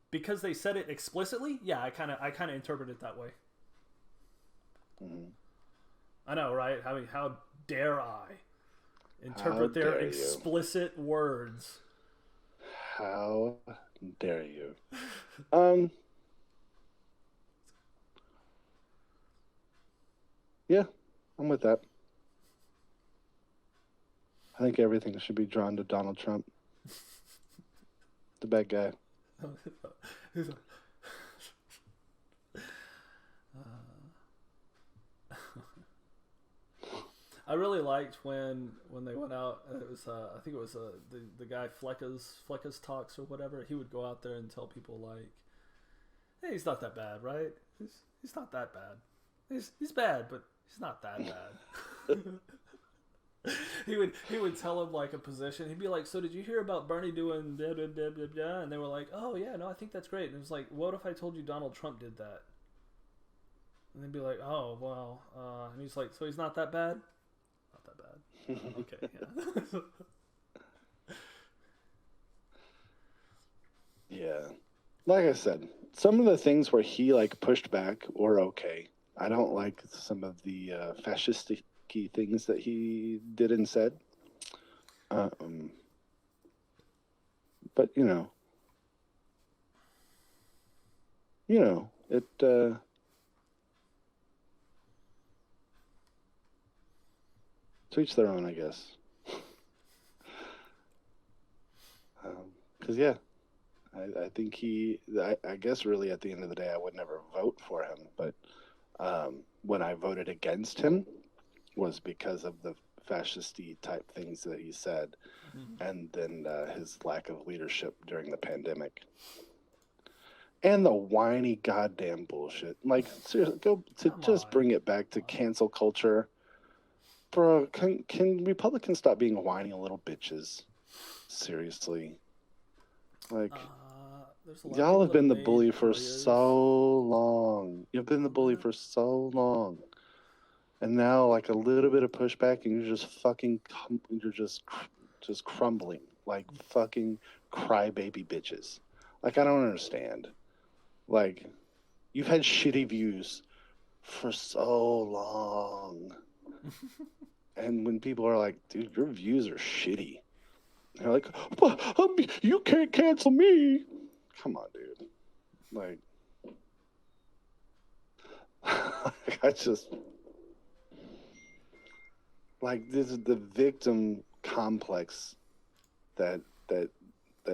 because they said it explicitly. Yeah, I kind of interpret it that way. Mm-hmm. I know, right? I mean, how dare I interpret their explicit words? How dare you? Yeah, I'm with that. I think everything should be drawn to Donald Trump. The bad guy. I really liked when they went out. It was I think it was the guy Flecka's Talks or whatever. He would go out there and tell people like, "Hey, he's not that bad, right? He's not that bad. He's bad, but he's not that bad." He would tell him like a position. He'd be like, "So did you hear about Bernie doing blah, blah, blah, blah, blah?" And they were like, "Oh yeah, no, I think that's great." And it was like, "What if I told you Donald Trump did that?" And they'd be like, "Oh well," and he's like, "So he's not that bad." Not that bad. Okay, yeah. Yeah, like I said, some of the things where he like pushed back were okay. I don't like some of the fascistic things that he did and said. But it to each their own, I guess. Because, yeah, I think I guess really at the end of the day, I would never vote for him. But when I voted against him was because of the fascist-y type things that he said, and then his lack of leadership during the pandemic. And the whiny goddamn bullshit. Like, seriously, bring it back to cancel culture. Bro, can Republicans stop being whiny little bitches? Seriously. Like, y'all have been the bully for so long. You've been the bully for so long. And now, like, a little bit of pushback, and you're just just crumbling. Like, fucking crybaby bitches. Like, I don't understand. Like, you've had shitty views for so long. And when people are like, dude, your views are shitty. They're like, you can't cancel me. Come on, dude. Like, I just... Like, this is the victim complex that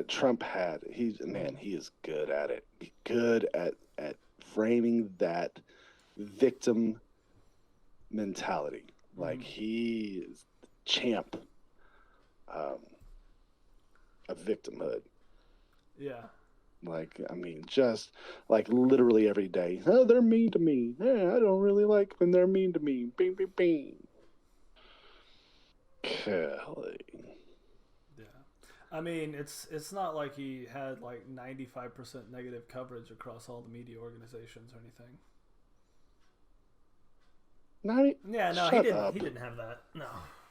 Trump had. He is good at it. Good at framing that victim mentality. Like, he is the champ of victimhood. Yeah. Like, I mean, just like literally every day. Oh, they're mean to me. Yeah, I don't really like when they're mean to me. Bing, bing, bing. Golly. Yeah. I mean, it's not like he had like 95% negative coverage across all the media organizations or anything. He didn't have that. No.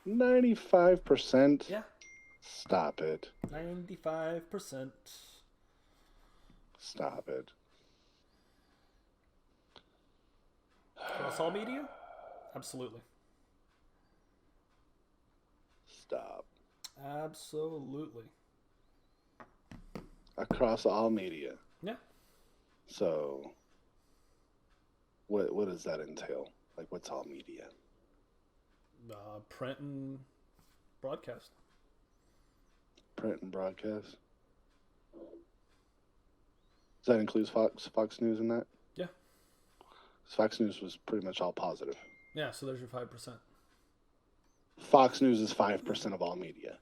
95%? Yeah. Stop it. 95%. Stop it. Across all media? Absolutely. Stop. Absolutely. Across all media. Yeah. So, what does that entail? Like, what's all media? Print and broadcast. Print and broadcast. Does that include Fox News in that? Yeah. Fox News was pretty much all positive. Yeah, so there's your 5%. Fox News is 5% of all media.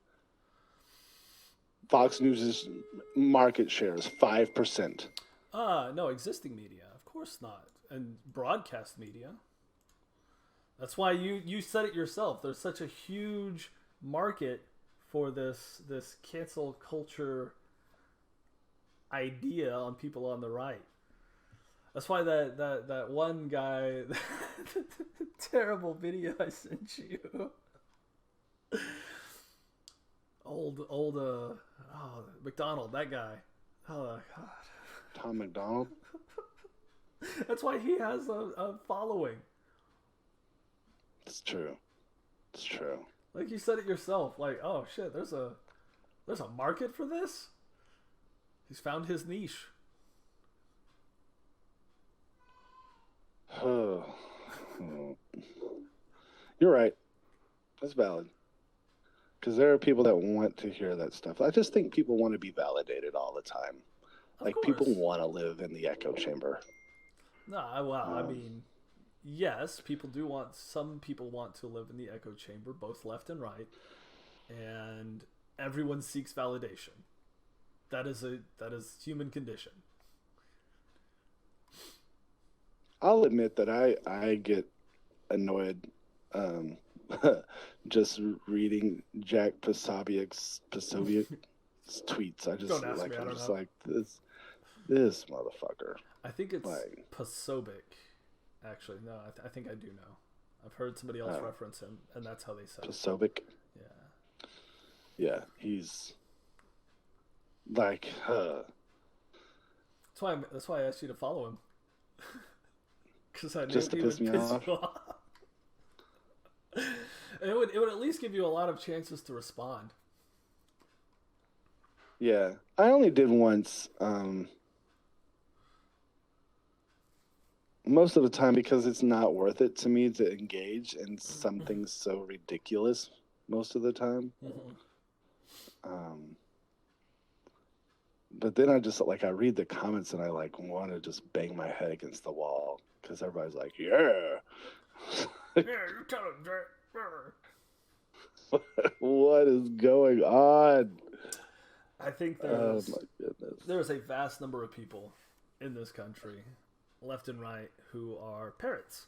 Fox News' market share is 5%. No, existing media. Of course not. And broadcast media. That's why you said it yourself. There's such a huge market for this cancel culture idea on people on the right. That's why that one guy, terrible video I sent you. McDonald, that guy. Oh God. Tom McDonald. That's why he has a following. It's true. It's true. Like you said it yourself. Like, oh shit, there's a market for this. He's found his niche. You're right. That's valid. Because there are people that want to hear that stuff. I just think people want to be validated all the time. Like, people want to live in the echo chamber. No, well, I mean, yes, some people want to live in the echo chamber, both left and right, and everyone seeks validation. That is human condition. I'll admit that I get annoyed just reading Jack Posobiec's tweets. I just like this motherfucker. I think it's Posobiec. Actually, no, I think I do know. I've heard somebody else reference him, and that's how they said Posobiec. Yeah. Yeah, he's like. That's why I asked you to follow him. Because I knew just to piss me off. It would at least give you a lot of chances to respond. Yeah, I only did once. Most of the time because it's not worth it to me to engage in something so ridiculous most of the time. But then I just like I read the comments and I like want to just bang my head against the wall because everybody's like, yeah. Yeah, you tell him that. What is going on? I think Oh my goodness. there's a vast number of people in this country, left and right, who are parrots.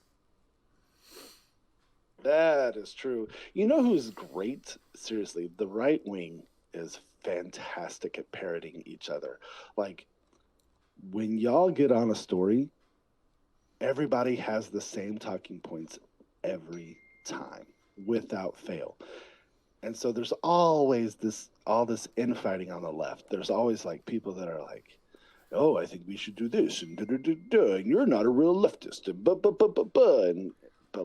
That is true. You know who's great? Seriously, the right wing is fantastic at parroting each other. Like when y'all get on a story, everybody has the same talking points every time without fail. And so there's always all this infighting on the left. There's always like people that are like, "Oh, I think we should do this," and and you're not a real leftist, and but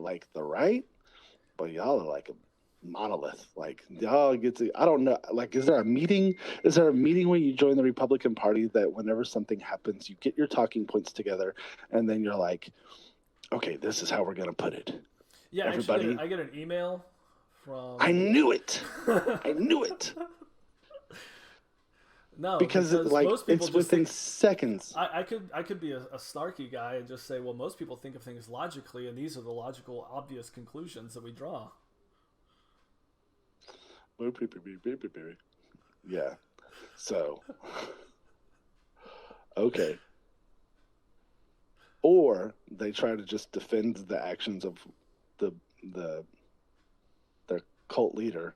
like the right, but y'all are like a monolith. Like y'all get to, I don't know. Like, is there a meeting? Is there a meeting when you join the Republican Party that whenever something happens, you get your talking points together, and then you're like, okay, this is how we're gonna put it. Yeah, Everybody, actually, I get an email from. I knew it. I knew it. No, because like most people it's within seconds. I could be a snarky guy and just say, well, most people think of things logically, and these are the logical, obvious conclusions that we draw. Yeah. So, okay. Or they try to just defend the actions of their cult leader.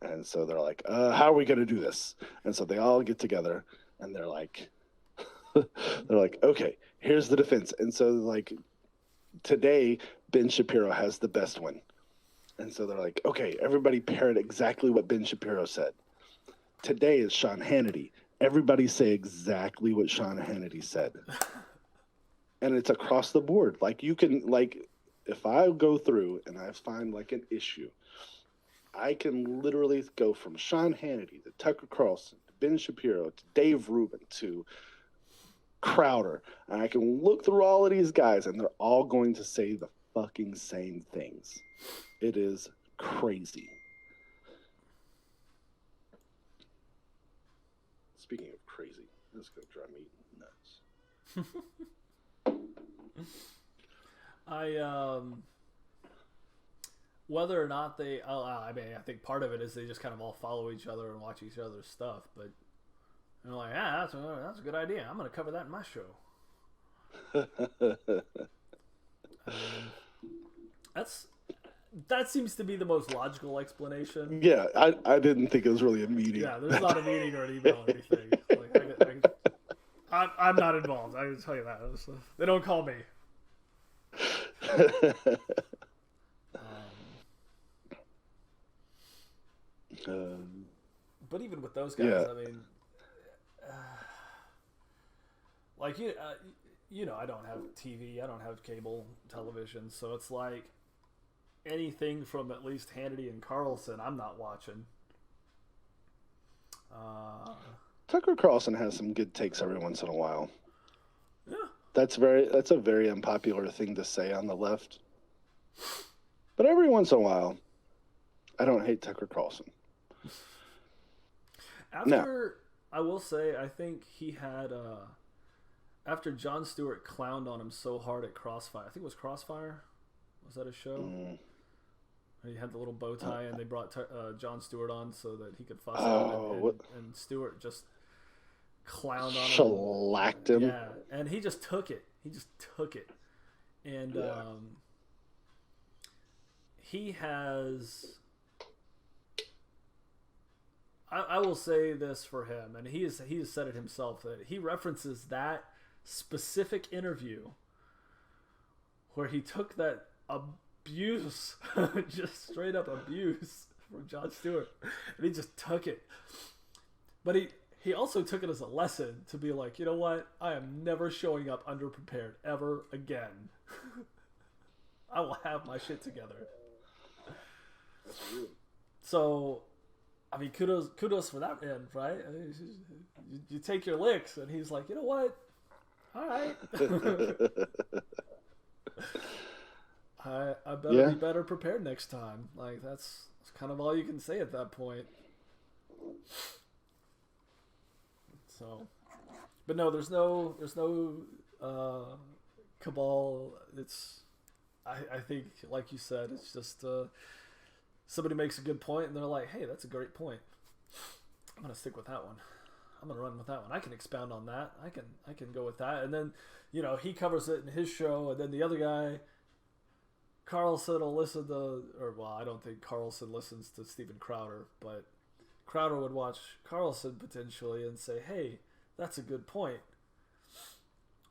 And so they're like, how are we going to do this? And so they all get together and they're like, okay, here's the defense. And so like today, Ben Shapiro has the best one. And so they're like, okay, everybody parrot exactly what Ben Shapiro said. Today is Sean Hannity. Everybody say exactly what Sean Hannity said. And it's across the board. Like you can, like, if I go through and I find like an issue, I can literally go from Sean Hannity to Tucker Carlson to Ben Shapiro to Dave Rubin to Crowder. And I can look through all of these guys and they're all going to say the fucking same things. It is crazy. Speaking of crazy, this is going to drive me nuts. Whether or not they, I mean, I think part of it is they just kind of all follow each other and watch each other's stuff. But they're like, yeah, that's a good idea. I'm going to cover that in my show. That seems to be the most logical explanation. Yeah, I didn't think it was really a meeting. Yeah, there's not a meeting or an email or anything. Like, I'm not involved. I can tell you that. They don't call me. But even with those guys, yeah. I mean, like you know, I don't have TV, I don't have cable television, so it's like anything from at least Hannity and Carlson, I'm not watching. Tucker Carlson has some good takes every once in a while. Yeah, that's a very unpopular thing to say on the left. But every once in a while, I don't hate Tucker Carlson. I will say, I think he had after Jon Stewart clowned on him so hard at Crossfire. I think it was Crossfire. Was that a show? He had the little bow tie, and they brought Jon Stewart on so that he could fuss him. And Stewart just clowned on him. Shellacked him. Yeah, and he just took it. And he has... I will say this for him, and he has said it himself, that he references that specific interview where he took that abuse, just straight up abuse from Jon Stewart, and he just took it. But he also took it as a lesson to be like, you know what? I am never showing up underprepared ever again. I will have my shit together. So... I mean, kudos for that end, right? I mean, you take your licks, and he's like, you know what? All right. I better be better prepared next time. Like, that's kind of all you can say at that point. So, but no, there's no cabal. I think, like you said, it's just somebody makes a good point, and they're like, "Hey, that's a great point. I'm gonna stick with that one. I'm gonna run with that one. I can expound on that. I can go with that." And then, he covers it in his show, and then the other guy, Carlson, will listen to, I don't think Carlson listens to Steven Crowder, but Crowder would watch Carlson potentially and say, "Hey, that's a good point.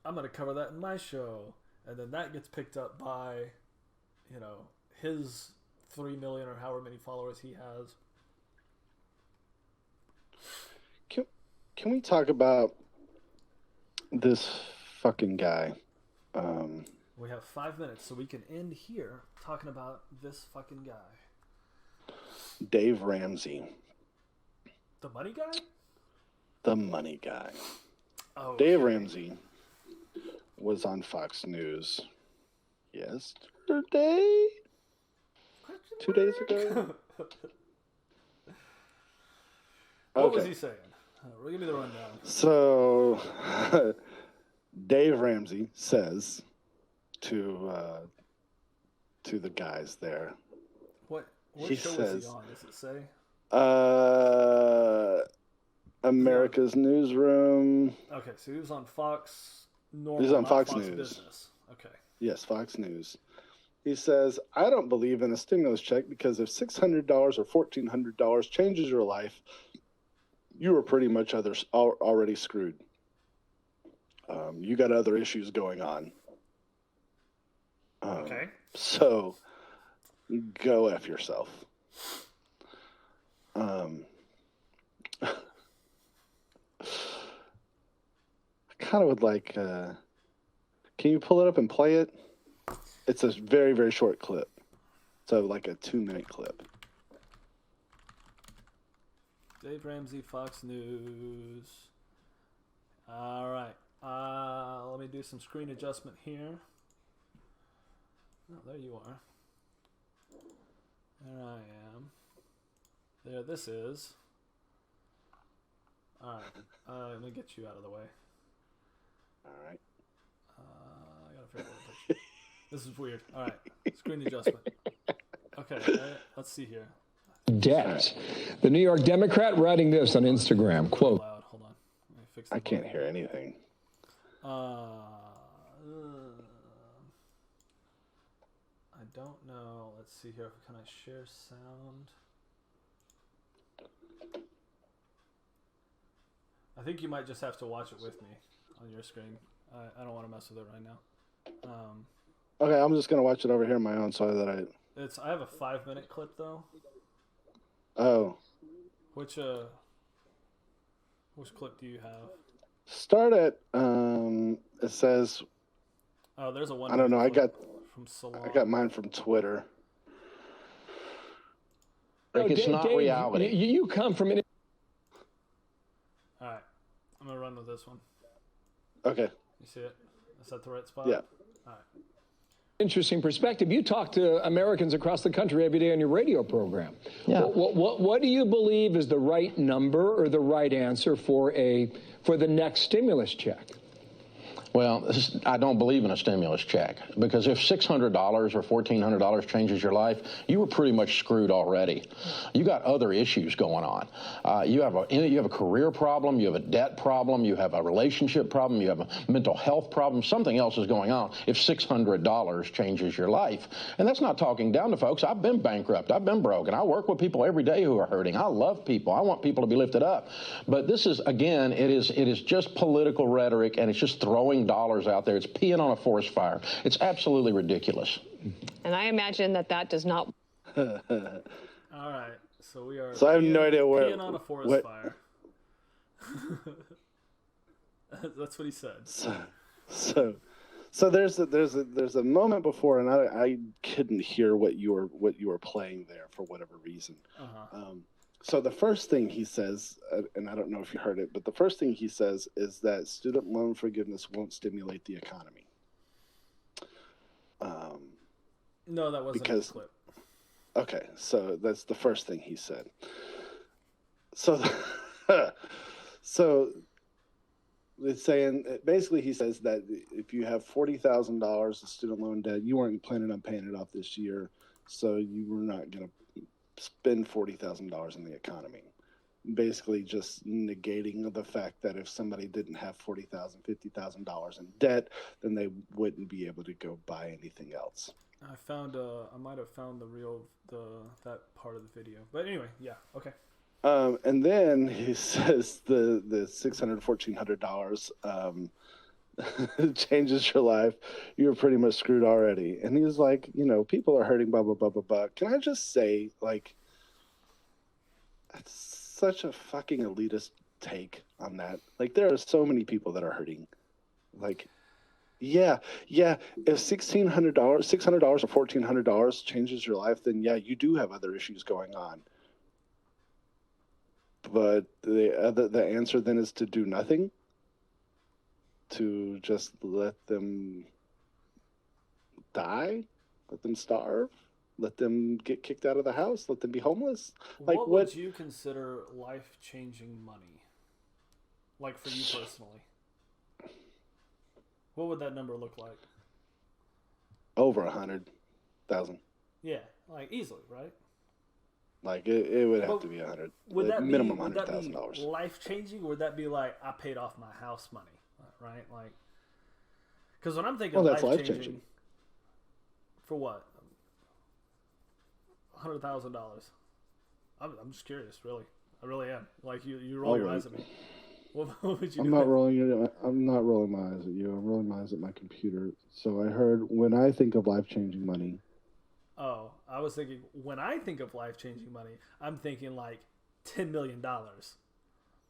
I'm gonna cover that in my show." And then that gets picked up by, his 3 million or however many followers he has. Can we talk about this fucking guy? We have 5 minutes, so we can end here talking about this fucking guy. Dave Ramsey. The money guy? The money guy. Oh, Dave Ramsey was on Fox News yesterday? 2 days ago? What was he saying? Give me the rundown. So, Dave Ramsey says to the guys there. What he show says, was he on? Does it say? America's Newsroom. Okay, so he was on Fox. Normal, He's on Fox News. Business. Okay. Yes, Fox News. He says, "I don't believe in a stimulus check because if $600 or $1,400 changes your life, you are pretty much already screwed. You got other issues going on. Okay. So go F yourself." I kind of would like, can you pull it up and play it? It's a very, very short clip. So like a 2-minute clip. Dave Ramsey, Fox News. All right. Let me do some screen adjustment here. Oh, there you are. There I am. There this is. All right. Let me get you out of the way. All right. I gotta figure out what to put. This is weird. All right. Screen adjustment. Okay. Let's see here. Debt. The New York Democrat writing this on Instagram, quote. Loud. Hold on. Let me fix I can't hear anything. I don't know. Let's see here. Can I share sound? I think you might just have to watch it with me on your screen. I don't want to mess with it right now. Okay, I'm just gonna watch it over here on my own so that I have a 5-minute clip though. Oh. Which clip do you have? Start at it says. Oh, there's a one. I don't know. I got from Salon. I got mine from Twitter. It's not Dave, reality. You come from an. All right, I'm gonna run with this one. Okay. You see it? Is that the right spot? Yeah. All right. Interesting perspective. You talk to Americans across the country every day on your radio program. Yeah. What do you believe is the right number or the right answer for the next stimulus check? Well, I don't believe in a stimulus check because if $600 or $1,400 changes your life, you were pretty much screwed already. You got other issues going on. You have a career problem, you have a debt problem, you have a relationship problem, you have a mental health problem. Something else is going on if $600 changes your life. And that's not talking down to folks. I've been bankrupt. I've been broke. And I work with people every day who are hurting. I love people. I want people to be lifted up. But this is, again, it is just political rhetoric, and it's just throwing dollars out there. It's peeing on a forest fire. It's absolutely ridiculous. And I imagine that does not. All right, so we are. So I have no idea where. Peeing on a forest fire. That's what he said. So there's a moment before, and I couldn't hear what you were playing there for whatever reason. So the first thing he says, and I don't know if you heard it, but the first thing he says is that student loan forgiveness won't stimulate the economy. No, that wasn't the clip. Okay, so that's the first thing he said. So it's saying basically he says that if you have $40,000 of student loan debt, you weren't planning on paying it off this year, so you were not going to spend $40,000 in the economy. Basically, just negating the fact that if somebody didn't have $40,000, $50,000 in debt, then they wouldn't be able to go buy anything else. I might have found that part of the video, but anyway, yeah, okay. And then he says the $600, $1,400 changes your life. You're pretty much screwed already. And he's like, people are hurting, blah, blah, blah, blah, blah. Can I just say, like, that's such a fucking elitist take on that. Like, there are so many people that are hurting. Like, yeah. If $600 or $1,400 changes your life, then yeah, you do have other issues going on. But the answer then is to do nothing, to just let them die, let them starve, let them get kicked out of the house, let them be homeless. Like, what would you consider life-changing money? Like, for you personally, what would that number look like? Over 100,000. Yeah, like easily, right? Like it would have to be 100. Would that minimum be, $100,000. Life-changing? Or would that be like I paid off my house money, right? Like, because when I'm thinking that's life-changing, for what? $100,000. I'm just curious, really. I really am. Like you roll your eyes at me. What would you do? I'm not rolling my eyes at you. I'm rolling my eyes at my computer. So I heard when I think of life-changing money. Oh, I was thinking when I think of life-changing money, I'm thinking like $10 million.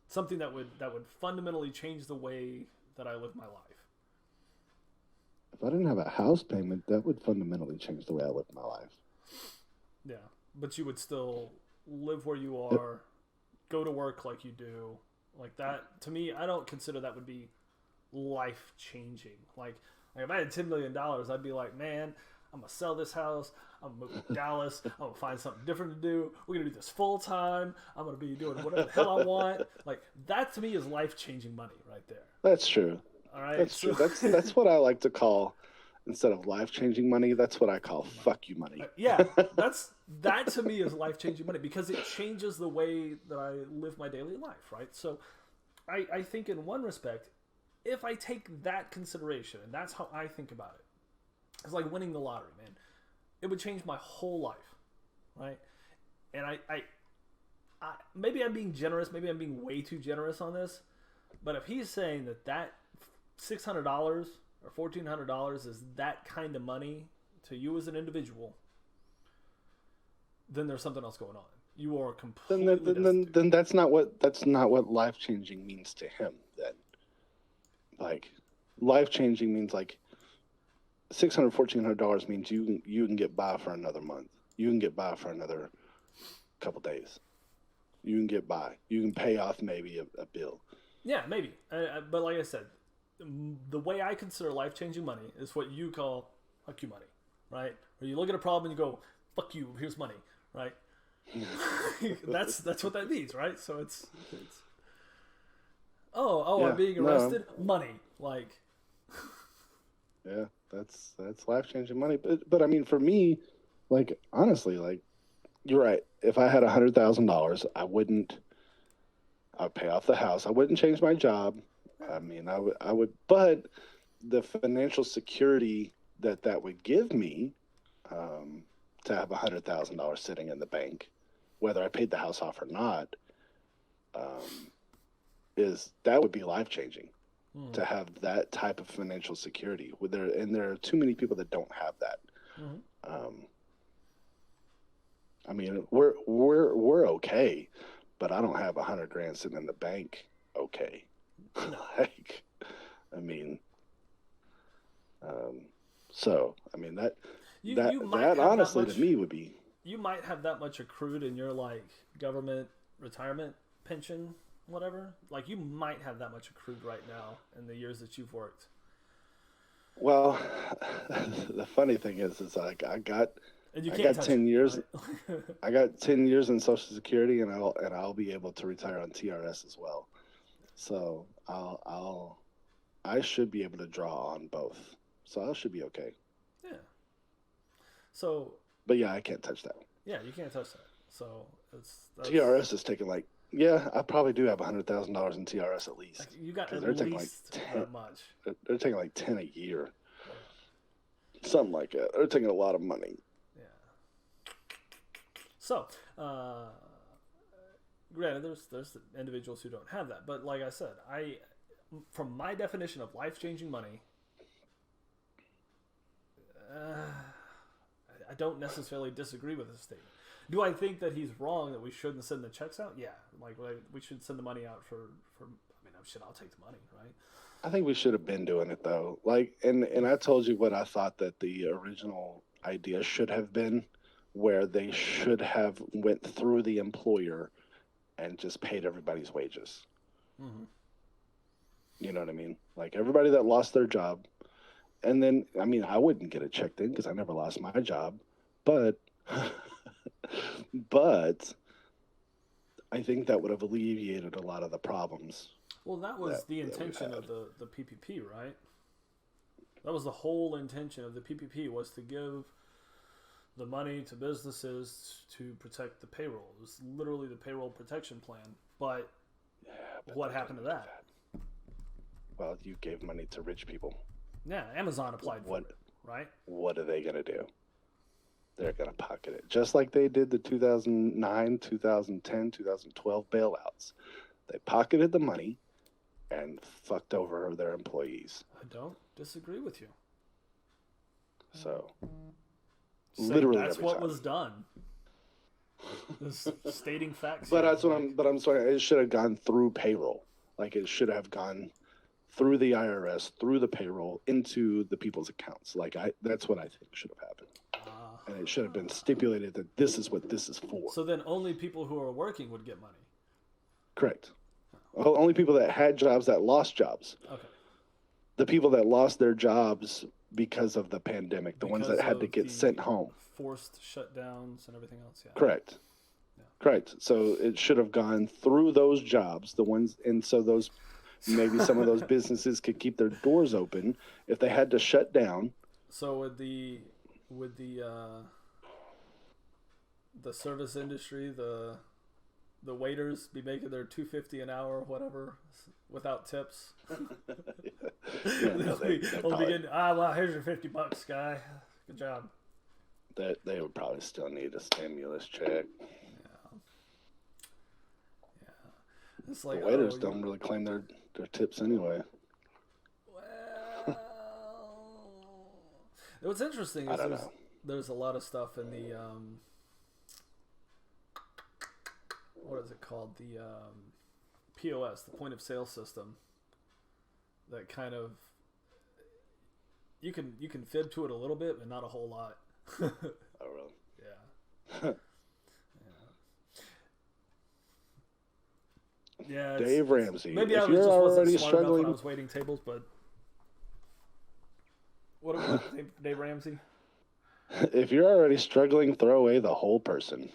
Something that would fundamentally change the way that I live my life. If I didn't have a house payment, that would fundamentally change the way I live my life. Yeah, but you would still live where you are, go to work like you do. Like that, to me, I don't consider that would be life-changing. Like if I had $10 million, I'd be like, man, I'm going to sell this house. I'm going to move to Dallas. I'm going to find something different to do. We're going to do this full time. I'm going to be doing whatever the hell I want. Like, that to me is life-changing money right there. That's true. All right. That's true. That's what I like to call, instead of life-changing money, that's what I call fuck you money. Yeah. That to me is life-changing money because it changes the way that I live my daily life, right? So I think in one respect, if I take that consideration, and that's how I think about it, it's like winning the lottery, man. It would change my whole life, right? And I maybe I'm being generous. Maybe I'm being way too generous on this. But if he's saying that $600 or $1,400 is that kind of money to you as an individual, then there's something else going on. You are completely then that's not what life changing means to him. Then, like, life changing means like $600, $1,400 means you can get by for another month. You can get by for another couple days. You can get by. You can pay off maybe a bill. Yeah, maybe. But like I said, the way I consider life-changing money is what you call fuck you money, right? Where you look at a problem and you go, fuck you, here's money, right? that's what that means, right? So it's yeah, I'm being arrested, money, like. Yeah, that's life-changing money. But I mean, for me, like, honestly, like, you're right. If I had $100,000, I would pay off the house. I wouldn't change my job. I mean, I would, but the financial security that would give me, to have $100,000 sitting in the bank, whether I paid the house off or not, that would be life-changing. To have that type of financial security, there are too many people that don't have that. I mean, we're okay, but I don't have $100,000 sitting in the bank. Okay, like, I mean, so I mean that honestly to me would be. You might have that much accrued in your like government retirement pension. Whatever, like you might have that much accrued right now in the years that you've worked. Well, the funny thing is like I got 10 years. Right? I got 10 years in Social Security, and I'll be able to retire on TRS as well. So I'll I should be able to draw on both. So I should be okay. Yeah. So. But yeah, I can't touch that. Yeah, you can't touch that. So that's... TRS is taking like, yeah, I probably do have $100,000 in TRS at least. Like you got at least that much. They're taking like 10 a year. Yeah. Something like that. They're taking a lot of money. Yeah. So, granted, there's individuals who don't have that, but like I said, from my definition of life-changing money, I don't necessarily disagree with this statement. Do I think that he's wrong that we shouldn't send the checks out? Yeah, like we should send the money out for. I mean, shit, I'll take the money, right? I think we should have been doing it though. Like, and I told you what I thought that the original idea should have been, where they should have went through the employer and just paid everybody's wages. Mm-hmm. You know what I mean? Like everybody that lost their job, and then I mean, I wouldn't get a check then because I never lost my job, but. But I think that would have alleviated a lot of the problems. Well, that was the intention of the PPP, right? That was the whole intention of the PPP, was to give the money to businesses to protect the payroll. It was literally the payroll protection plan. But what happened to that? Well, you gave money to rich people. Yeah, Amazon applied for it, right? What are they going to do? They're going to pocket it. Just like they did the 2009, 2010, 2012 bailouts. They pocketed the money and fucked over their employees. I don't disagree with you. So, literally that's what was done. Just stating facts. But that's what I'm sorry. It should have gone through payroll. Like it should have gone through the IRS, through the payroll, into the people's accounts. That's what I think should have happened. And it should have been stipulated that this is what this is for. So then only people who are working would get money. Correct. Only people that had jobs that lost jobs. Okay. The people that lost their jobs because of the pandemic, the ones that had to get sent home. Forced shutdowns and everything else, yeah. Correct. Yeah. Correct. So it should have gone through those jobs, the ones, and so those, maybe some of those businesses could keep their doors open if they had to shut down. So would the service industry, the waiters be making their $250 an hour or whatever without tips? They'll be getting, well, here's your $50, guy. Good job. They would probably still need a stimulus check. Yeah. It's like, the waiters don't really claim their tips anyway. Well, what's interesting is there's a lot of stuff in the what is it called? The POS, the point of sale system, that kind of you can fib to it a little bit, but not a whole lot. Oh really? Yeah. Yeah. Dave Ramsey. Maybe I was wasn't smart enough when I was waiting tables, but what about Dave Ramsey? If you're already struggling, throw away the whole person.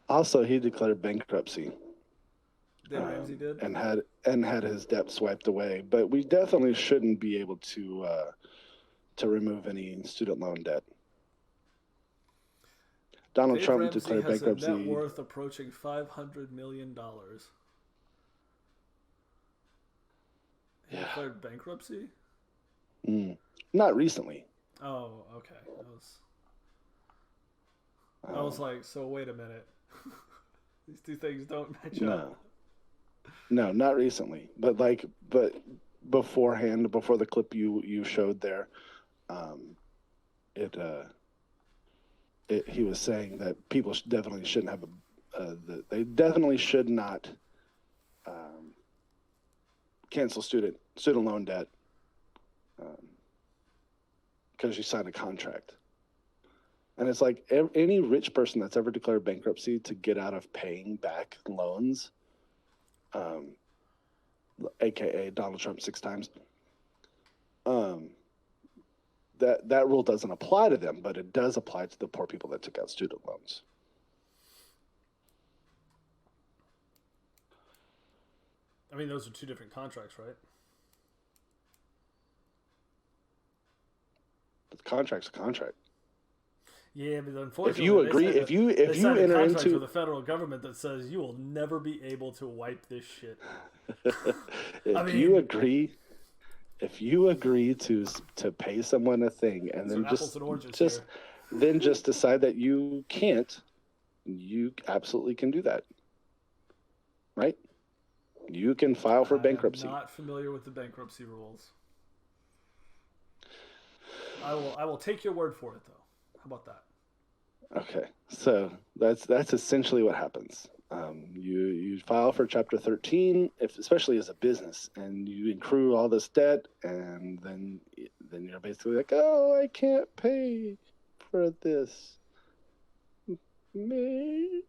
Also, he declared bankruptcy. Dave Ramsey did, and had his debt swiped away. But we definitely shouldn't be able to remove any student loan debt. Donald Trump Ramsey declared has bankruptcy. A net worth approaching $500 million. He declared bankruptcy? Not recently. Oh, okay. I was like, so wait a minute. These two things don't match up. No, not recently. But beforehand, before the clip you showed there, he was saying that people definitely shouldn't have they definitely should not cancel student loan debt because you signed a contract. And it's like any rich person that's ever declared bankruptcy to get out of paying back loans, aka Donald Trump 6 times, that rule doesn't apply to them, but it does apply to the poor people that took out student loans. I mean, those are two different contracts, right? But the contract's a contract. Yeah, but unfortunately, if you agree, if you enter into with the federal government that says you will never be able to wipe this shit. if you agree to pay someone a thing and then just decide that you can't, you absolutely can do that, right? You can file for bankruptcy. I'm not familiar with the bankruptcy rules. I will take your word for it, though. How about that? Okay, so that's essentially what happens. You file for Chapter 13, especially as a business, and you accrue all this debt, and then you're basically like, oh, I can't pay for this. Me.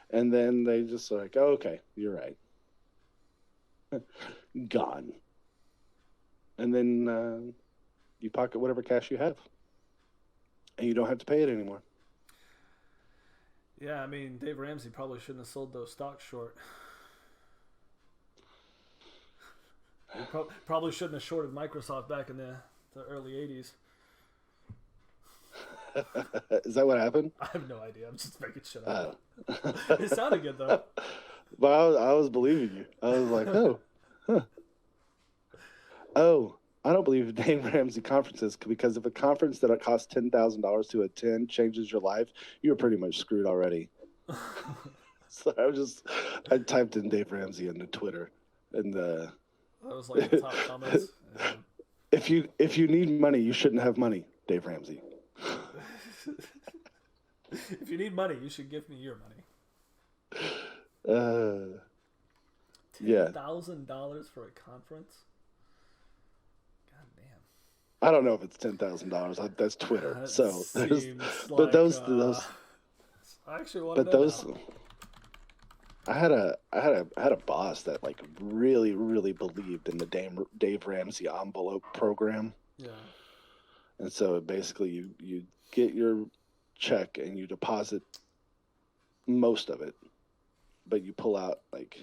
And then they just like, oh, okay, you're right. Gone. And then you pocket whatever cash you have, and you don't have to pay it anymore. Yeah, I mean, Dave Ramsey probably shouldn't have sold those stocks short. He probably shouldn't have shorted Microsoft back in the early 80s. Is that what happened? I have no idea. I'm just making shit up. It sounded good, though. But I was believing you. I was like, oh, I don't believe in Dave Ramsey conferences, because if a conference that costs $10,000 to attend changes your life, you're pretty much screwed already. So I typed in Dave Ramsey into Twitter, and that was like the top comments. If you need money, you shouldn't have money, Dave Ramsey. If you need money, you should give me your money. $10,000 for a conference? God damn. I don't know if it's $10,000. That's Twitter. But those. I actually want to know. Those. I had a boss that like really believed in the Dave Ramsey envelope program. Yeah. And so basically, you get your check and you deposit most of it, but you pull out like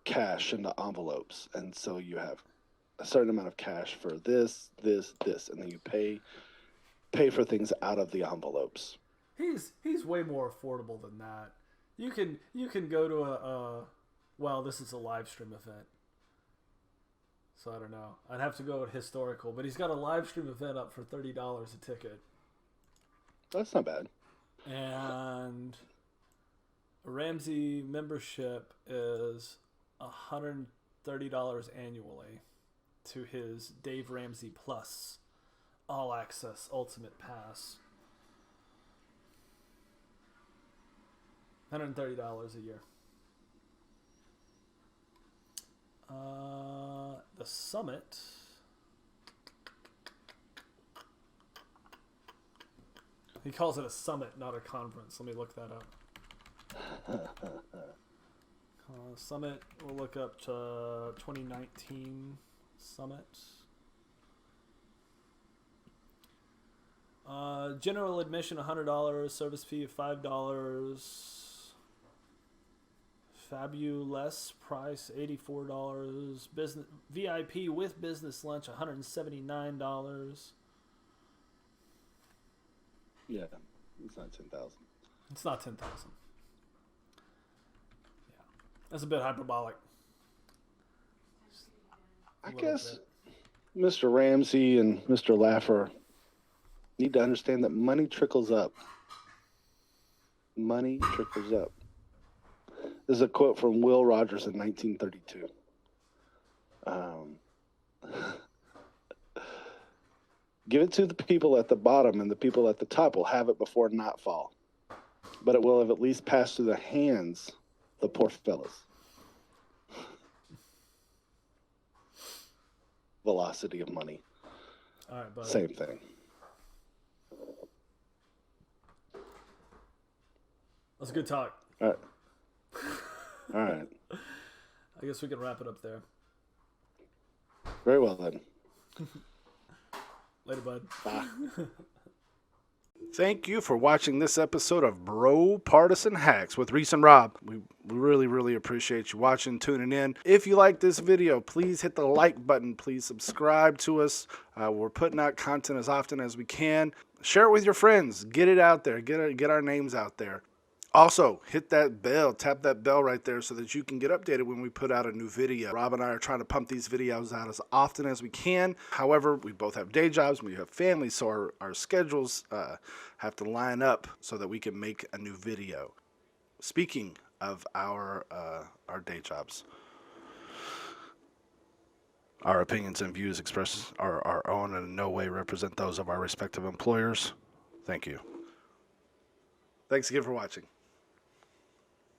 cash into envelopes, and so you have a certain amount of cash for this, and then you pay for things out of the envelopes. He's way more affordable than that. You can go to this is a live stream event, so I don't know. I'd have to go with historical, but he's got a live stream event up for $30 a ticket. That's not bad. And a Ramsey membership is $130 annually to his Dave Ramsey Plus All Access Ultimate Pass. $130 a year. The summit. He calls it a summit, not a conference. Let me look that up. Summit, we'll look up to 2019 summit. General admission $100, service fee of $5. Fabulous price $84. Business VIP with business lunch $179. Yeah, it's not 10,000. It's not 10,000. Yeah, that's a bit hyperbolic. I guess Mr. Ramsey and Mr. Laffer need to understand that money trickles up. Money trickles up. This is a quote from Will Rogers in 1932. Give it to the people at the bottom, and the people at the top will have it before nightfall. But it will have at least passed through the hands of the poor fellas. Velocity of money. All right, buddy. Same thing. That's a good talk. All right. All right. I guess we can wrap it up there. Very well then. Later, bud. Bye. Thank you for watching this episode of BroPartisan Hacks with Reese and Rob. We really, really appreciate you watching, tuning in. If you like this video, please hit the like button. Please subscribe to us. We're putting out content as often as we can. Share it with your friends. Get it out there. Get our names out there. Also, hit that bell, tap that bell right there so that you can get updated when we put out a new video. Rob and I are trying to pump these videos out as often as we can. However, we both have day jobs, we have families, so our schedules have to line up so that we can make a new video. Speaking of our day jobs, our opinions and views expressed are our own and in no way represent those of our respective employers. Thank you. Thanks again for watching.